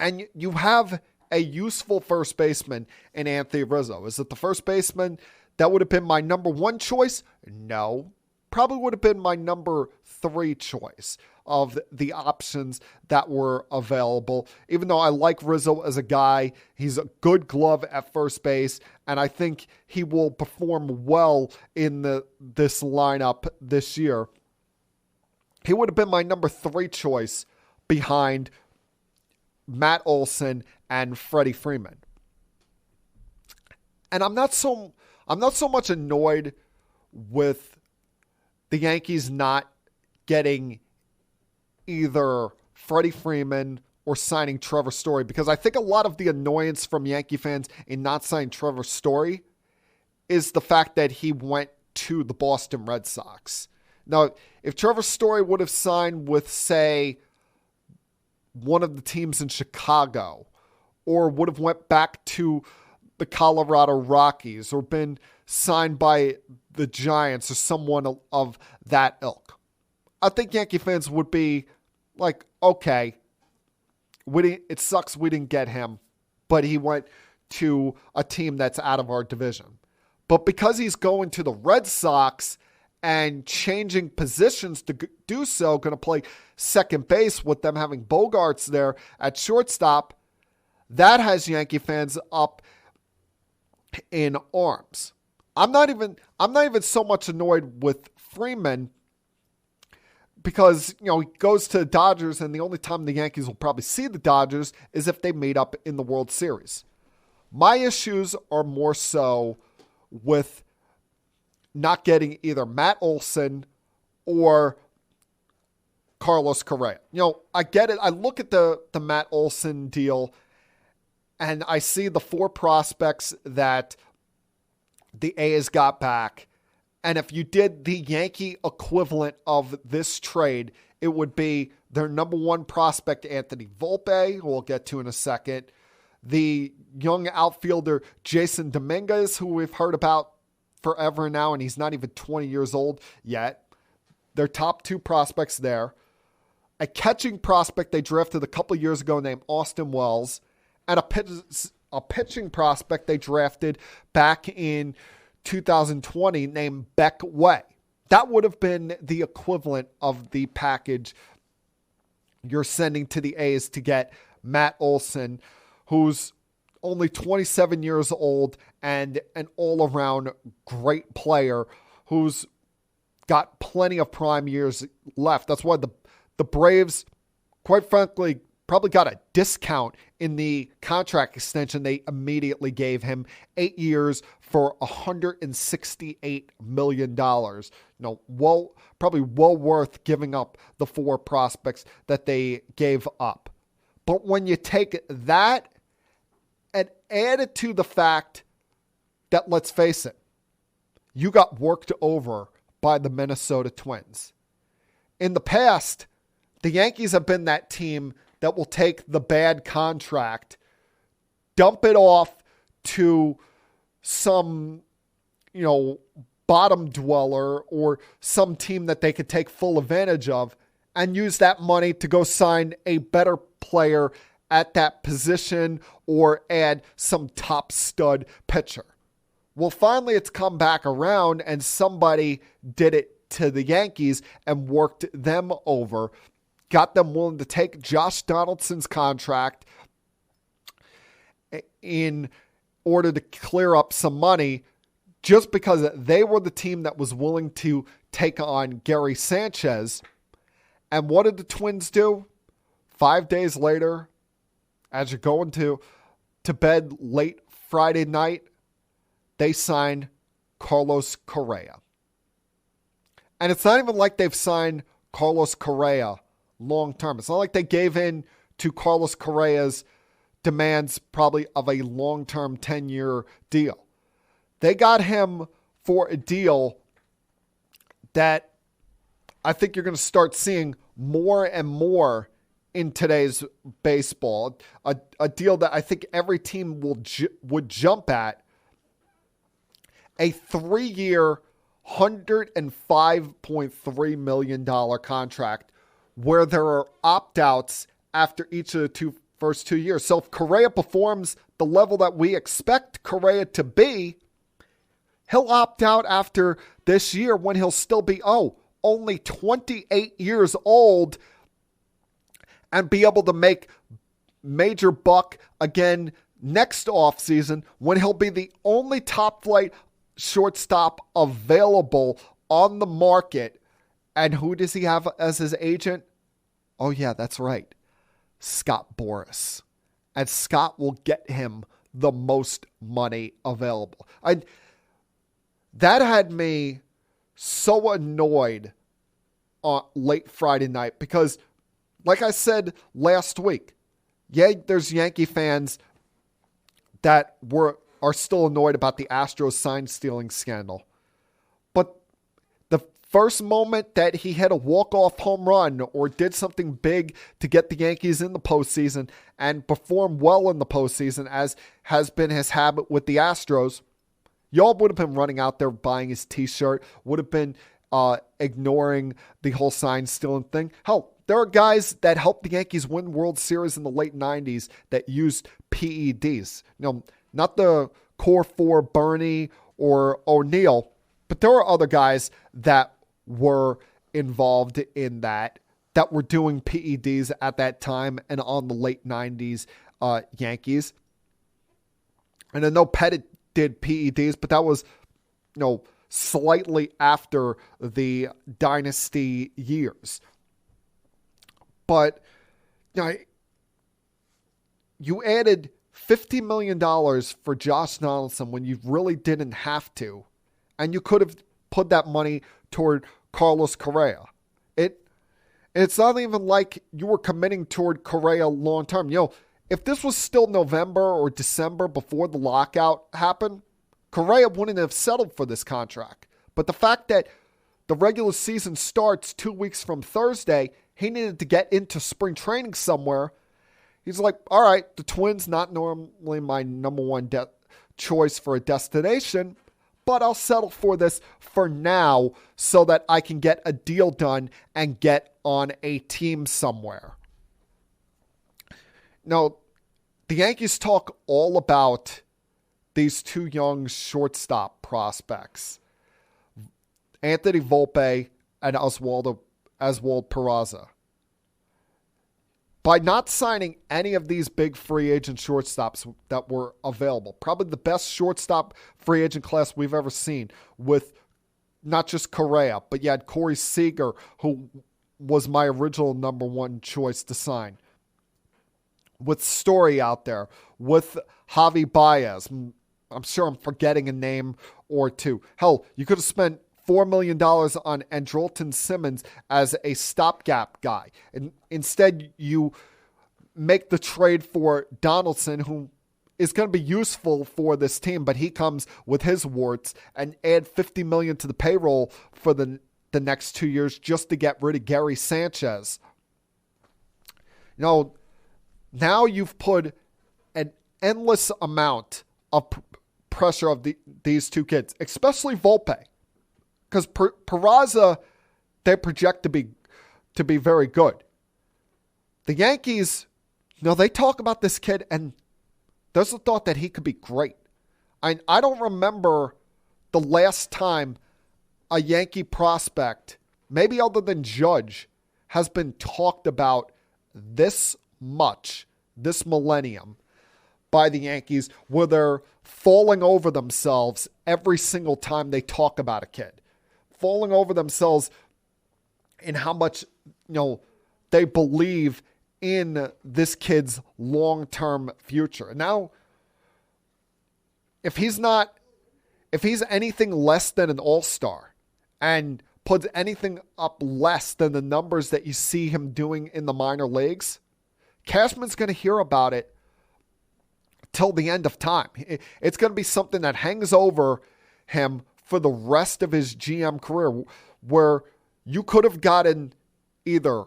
And you have a useful first baseman in Anthony Rizzo. Is it the first baseman that would have been my number one choice? No. Probably would have been my number 3 choice of the options that were available. Even though I like Rizzo as a guy, he's a good glove at first base, and I think he will perform well in this lineup this year. He would have been my number 3 choice behind Matt Olsen and Freddie Freeman. And I'm not so much annoyed with the Yankees not getting either Freddie Freeman or signing Trevor Story, because I think a lot of the annoyance from Yankee fans in not signing Trevor Story is the fact that he went to the Boston Red Sox. Now, if Trevor Story would have signed with, say, one of the teams in Chicago, or would have went back to the Colorado Rockies, or been signed by the Giants or someone of that ilk, I think Yankee fans would be like, okay, it sucks we didn't get him, but he went to a team that's out of our division. But because he's going to the Red Sox and changing positions to do so, going to play second base with them having Bogarts there at shortstop, that has Yankee fans up in arms. I'm not even so much annoyed with Freeman because, he goes to the Dodgers, and the only time the Yankees will probably see the Dodgers is if they meet up in the World Series. My issues are more so with not getting either Matt Olsen or Carlos Correa. I get it. I look at the Matt Olsen deal, and I see the 4 prospects that the A's got back. And if you did the Yankee equivalent of this trade, it would be their number 1 prospect, Anthony Volpe, who we'll get to in a second, the young outfielder, Jason Dominguez, who we've heard about forever now, and he's not even 20 years old yet. Their top 2 prospects there. A catching prospect they drafted a couple of years ago named Austin Wells, and a pitching prospect they drafted back in 2020 named Beck Way. That would have been the equivalent of the package you're sending to the A's to get Matt Olsen, who's only 27 years old and an all-around great player who's got plenty of prime years left. That's why the Braves, quite frankly, probably got a discount in the contract extension they immediately gave him. 8 years for $168 million. Probably well worth giving up the 4 prospects that they gave up. But when you take that and add it to the fact that, let's face it, you got worked over by the Minnesota Twins. In the past, the Yankees have been that team that will take the bad contract, dump it off to some, bottom dweller or some team that they could take full advantage of, and use that money to go sign a better player at that position or add some top stud pitcher. Well, finally it's come back around, and somebody did it to the Yankees and worked them over. Got them willing to take Josh Donaldson's contract in order to clear up some money, just because they were the team that was willing to take on Gary Sanchez. And what did the Twins do? 5 days later, as you're going to bed late Friday night, they signed Carlos Correa. And it's not even like they've signed Carlos Correa long term. It's not like they gave in to Carlos Correa's demands probably of a long-term 10-year deal. They got him for a deal that I think you're going to start seeing more and more in today's baseball. A deal that I think every team would jump at. A 3-year, $105.3 million contract where there are opt-outs after each of the first 2 years. So if Correa performs the level that we expect Correa to be, he'll opt out after this year when he'll still be, only 28 years old and be able to make major buck again next offseason when he'll be the only top-flight shortstop available on the market. And who does he have as his agent? Oh, yeah, that's right. Scott Boras. And Scott will get him the most money available. That had me so annoyed on late Friday night because, like I said last week, there's Yankee fans that are still annoyed about the Astros sign-stealing scandal. But the first moment that he had a walk-off home run or did something big to get the Yankees in the postseason and perform well in the postseason, as has been his habit with the Astros, y'all would have been running out there buying his t-shirt, would have been ignoring the whole sign-stealing thing. Hell, there are guys that helped the Yankees win World Series in the late 90s that used PEDs. Not the core four, Bernie or O'Neill, but there are other guys that were involved in that were doing PEDs at that time and on the late 90s Yankees. And I know Pettit did PEDs, but that was, slightly after the dynasty years. But you added $50 million for Josh Donaldson when you really didn't have to. And you could have put that money toward Carlos Correa. It's not even like you were committing toward Correa long term. If this was still November or December before the lockout happened, Correa wouldn't have settled for this contract. But the fact that the regular season starts 2 weeks from Thursday, he needed to get into spring training somewhere. He's like, all right, the Twins, not normally my number one choice for a destination, but I'll settle for this for now so that I can get a deal done and get on a team somewhere. Now, the Yankees talk all about these two young shortstop prospects, Anthony Volpe and Oswald Peraza. By not signing any of these big free agent shortstops that were available, probably the best shortstop free agent class we've ever seen, with not just Correa, but you had Corey Seager, who was my original number one choice to sign. With Story out there, with Javi Baez. I'm sure I'm forgetting a name or two. Hell, you could have spent $4 million on Andrelton Simmons as a stopgap guy. And instead, you make the trade for Donaldson, who is going to be useful for this team, but he comes with his warts, and add $50 million to the payroll for the next 2 years just to get rid of Gary Sanchez. Now you've put an endless amount of pressure of these two kids, especially Volpe. Because Peraza, they project to be very good. The Yankees, they talk about this kid, and there's a thought that he could be great. I don't remember the last time a Yankee prospect, maybe other than Judge, has been talked about this much, this millennium, by the Yankees, where they're falling over themselves every single time they talk about a kid. Falling over themselves in how much, they believe in this kid's long-term future. Now, if he's anything less than an all-star and puts anything up less than the numbers that you see him doing in the minor leagues, Cashman's going to hear about it till the end of time. It's going to be something that hangs over him for the rest of his GM career, where you could have gotten either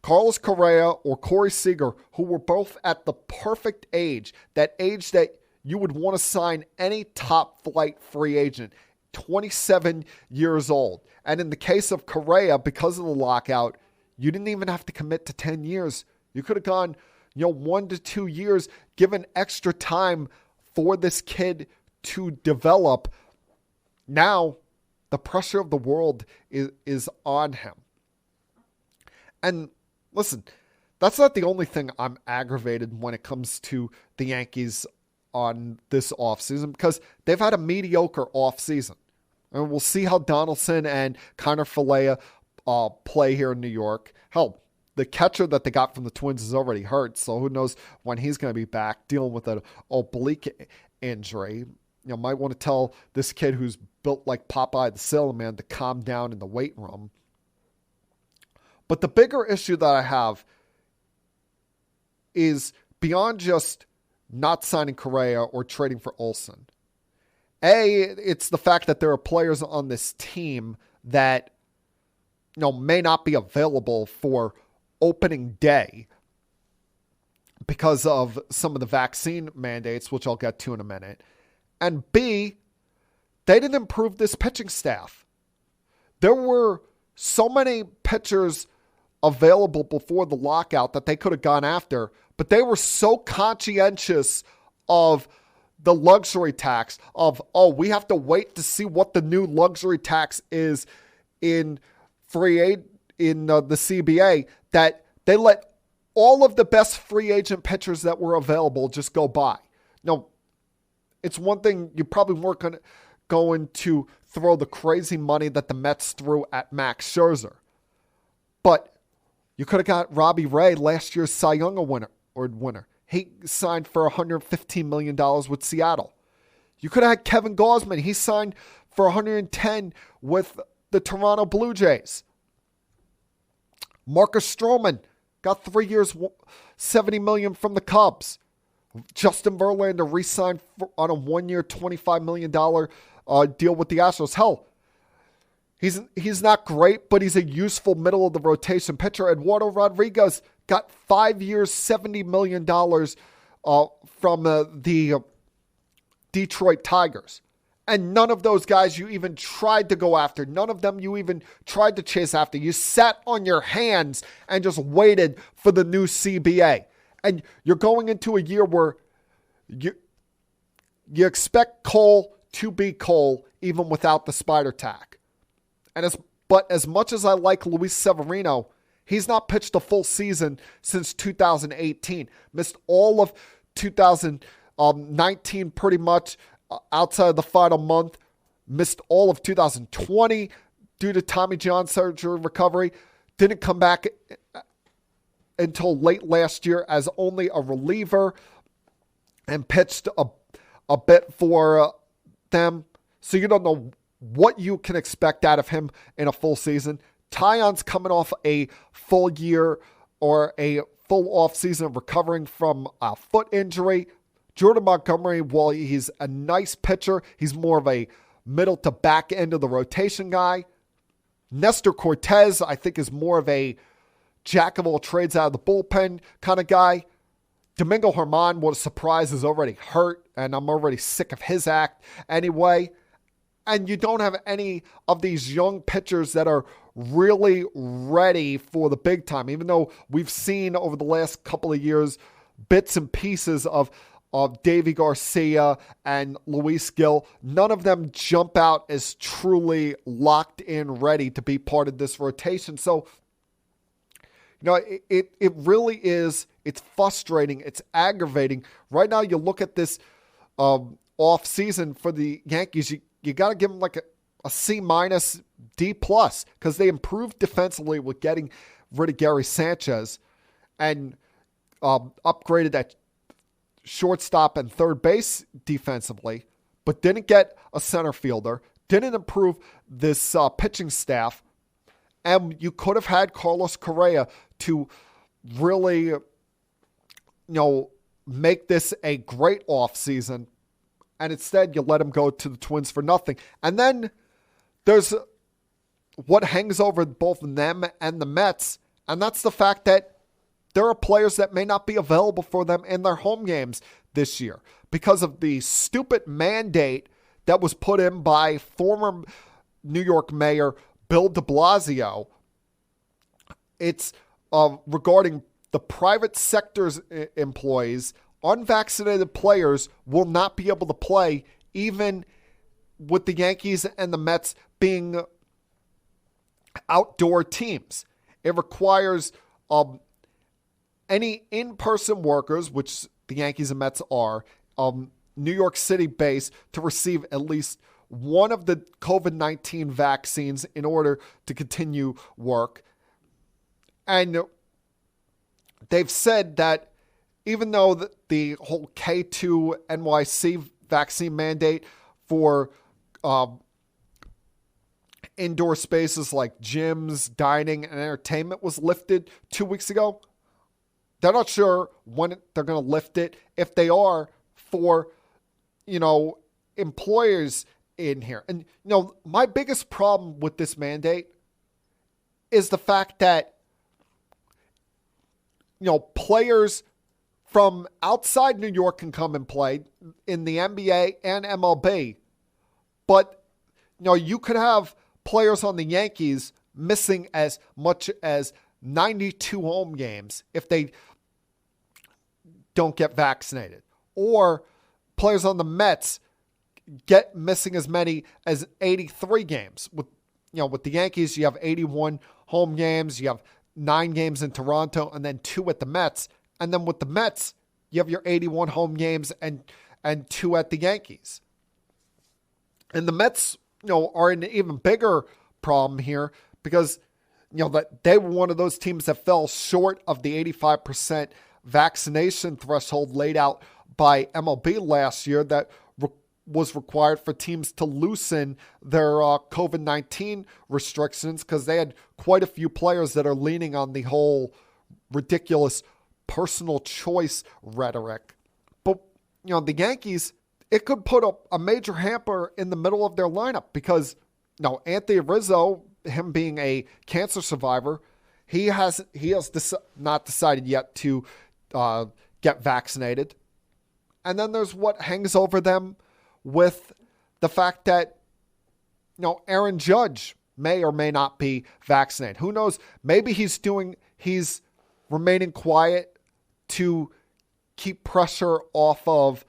Carlos Correa or Corey Seager, who were both at the perfect age, that age that you would want to sign any top flight free agent, 27 years old. And in the case of Correa, because of the lockout, you didn't even have to commit to 10 years. You could have gone, 1 to 2 years, given extra time for this kid to develop. Now, the pressure of the world is on him. And listen, that's not the only thing I'm aggravated when it comes to the Yankees on this offseason, because they've had a mediocre offseason. And we'll see how Donaldson and Connor Falea play here in New York. Hell, the catcher that they got from the Twins is already hurt, so who knows when he's going to be back dealing with an oblique injury. Might want to tell this kid who's built like Popeye the Sailor Man to calm down in the weight room. But the bigger issue that I have is beyond just not signing Correa or trading for Olsen. It's the fact that there are players on this team that may not be available for opening day because of some of the vaccine mandates, which I'll get to in a minute. And B, they didn't improve this pitching staff. There were so many pitchers available before the lockout that they could have gone after, but they were so conscientious of the luxury tax of, we have to wait to see what the new luxury tax is in the CBA, that they let all of the best free agent pitchers that were available just go by. Now, it's one thing, you probably weren't going to throw the crazy money that the Mets threw at Max Scherzer. But you could have got Robbie Ray, last year's Cy Young winner. He signed for $115 million with Seattle. You could have had Kevin Gausman. He signed for $110 with the Toronto Blue Jays. Marcus Stroman got 3 years, $70 million from the Cubs. Justin Verlander re-signed on a 1 year, $25 million deal with the Astros. Hell, he's not great, but he's a useful middle of the rotation pitcher. Eduardo Rodriguez got 5 years, $70 million from the Detroit Tigers. And none of those guys you even tried to go after. None of them you even tried to chase after. You sat on your hands and just waited for the new CBA. And you're going into a year where you expect Cole to be Cole even without the spider tack. But as much as I like Luis Severino, he's not pitched a full season since 2018. Missed all of 2019 pretty much outside of the final month. Missed all of 2020 due to Tommy John surgery recovery. Didn't come back until late last year as only a reliever and pitched a bit for them. So you don't know what you can expect out of him in a full season. Taillon's coming off a full year or a full off season recovering from a foot injury. Jordan Montgomery, while he's a nice pitcher, he's more of a middle to back end of the rotation guy. Nestor Cortez, I think, is more of a jack of all trades out of the bullpen kind of guy. Domingo Germán, what a surprise, is already hurt, and I'm already sick of his act anyway. And you don't have any of these young pitchers that are really ready for the big time, even though we've seen over the last couple of years bits and pieces of Davy Garcia and Luis Gil. None of them jump out as truly locked in, ready to be part of this rotation. So, it really is, it's frustrating, it's aggravating. Right now, you look at this off season for the Yankees, you got to give them like a C-, D+, because they improved defensively with getting rid of Gary Sanchez and upgraded that shortstop and third base defensively, but didn't get a center fielder, didn't improve this pitching staff. And you could have had Carlos Correa to really, make this a great offseason, and instead you let him go to the Twins for nothing. And then there's what hangs over both them and the Mets, and that's the fact that there are players that may not be available for them in their home games this year because of the stupid mandate that was put in by former New York Mayor Bill de Blasio. It's regarding the private sector's employees. Unvaccinated players will not be able to play, even with the Yankees and the Mets being outdoor teams. It requires any in-person workers, which the Yankees and Mets are, New York City based, to receive at least one of the COVID-19 vaccines in order to continue work. And they've said that even though the whole K2 NYC vaccine mandate for indoor spaces like gyms, dining, and entertainment was lifted 2 weeks ago, they're not sure when they're going to lift it. If they are, for, employers in here. And, my biggest problem with this mandate is the fact that, players from outside New York can come and play in the NBA and MLB. But, you could have players on the Yankees missing as much as 92 home games if they don't get vaccinated. Or players on the Mets get missing as many as 83 games. With the Yankees, you have 81 home games, you have 9 games in Toronto, and then 2 at the Mets. And then with the Mets, you have your 81 home games and 2 at the Yankees. And the Mets, are an even bigger problem here because, that they were one of those teams that fell short of the 85% vaccination threshold laid out by MLB last year that was required for teams to loosen their COVID-19 restrictions, because they had quite a few players that are leaning on the whole ridiculous personal choice rhetoric. But, the Yankees, it could put a major hamper in the middle of their lineup because, Anthony Rizzo, him being a cancer survivor, he has not decided yet to get vaccinated. And then there's what hangs over them with the fact that, Aaron Judge may or may not be vaccinated. Who knows? Maybe he's remaining quiet to keep pressure off of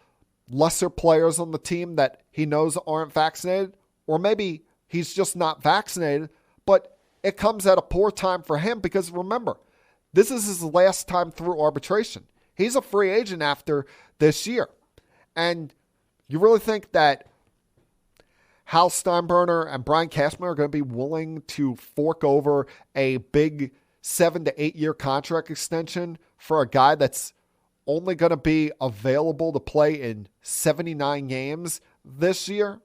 lesser players on the team that he knows aren't vaccinated. Or maybe he's just not vaccinated, but it comes at a poor time for him because, remember, this is his last time through arbitration. He's a free agent after this year. And you really think that Hal Steinbrenner and Brian Cashman are going to be willing to fork over a big 7 to 8 year contract extension for a guy that's only going to be available to play in 79 games this year?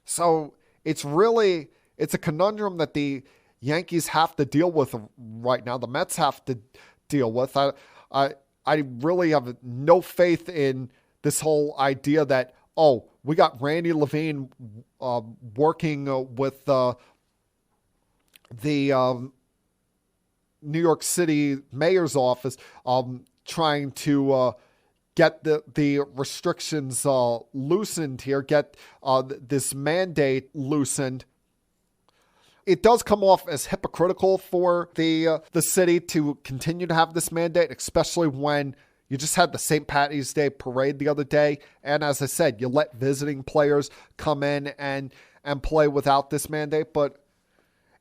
So it's a conundrum that the Yankees have to deal with right now. The Mets have to deal with. I really have no faith in this whole idea that, we got Randy Levine working with the New York City mayor's office trying to get the restrictions loosened here, get this mandate loosened. It does come off as hypocritical for the city to continue to have this mandate, especially when you just had the St. Patty's Day parade the other day. And as I said, you let visiting players come in and play without this mandate. But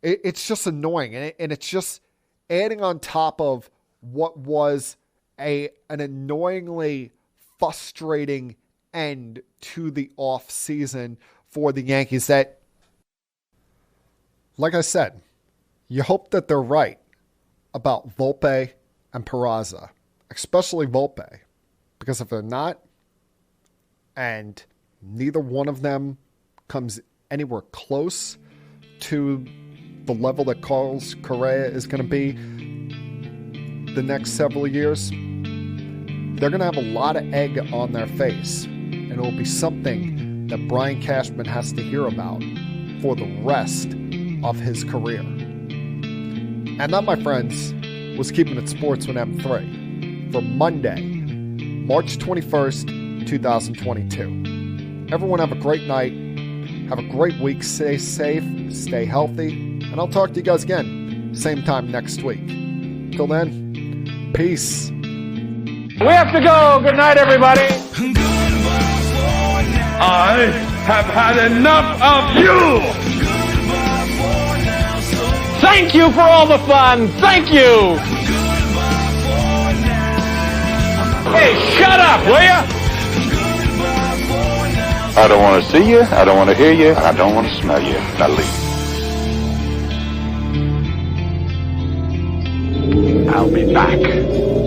it's just annoying. And it's just adding on top of what was an annoyingly frustrating end to the off season for the Yankees that, like I said, you hope that they're right about Volpe and Peraza, especially Volpe, because if they're not, and neither one of them comes anywhere close to the level that Carlos Correa is going to be the next several years, they're going to have a lot of egg on their face, and it will be something that Brian Cashman has to hear about for the rest of his career. And that, my friends, was Keeping It Sports with M3 for Monday, March 21st, 2022. Everyone have a great night. Have a great week. Stay safe. Stay healthy. And I'll talk to you guys again, same time next week. Till then, peace.
We have to go. Good night, everybody. I have had enough of you. Thank you for all the fun. Thank you. Hey, shut up, will you?
I don't want to see you. I don't want to hear you. I don't want to smell you. Now leave. I'll be back.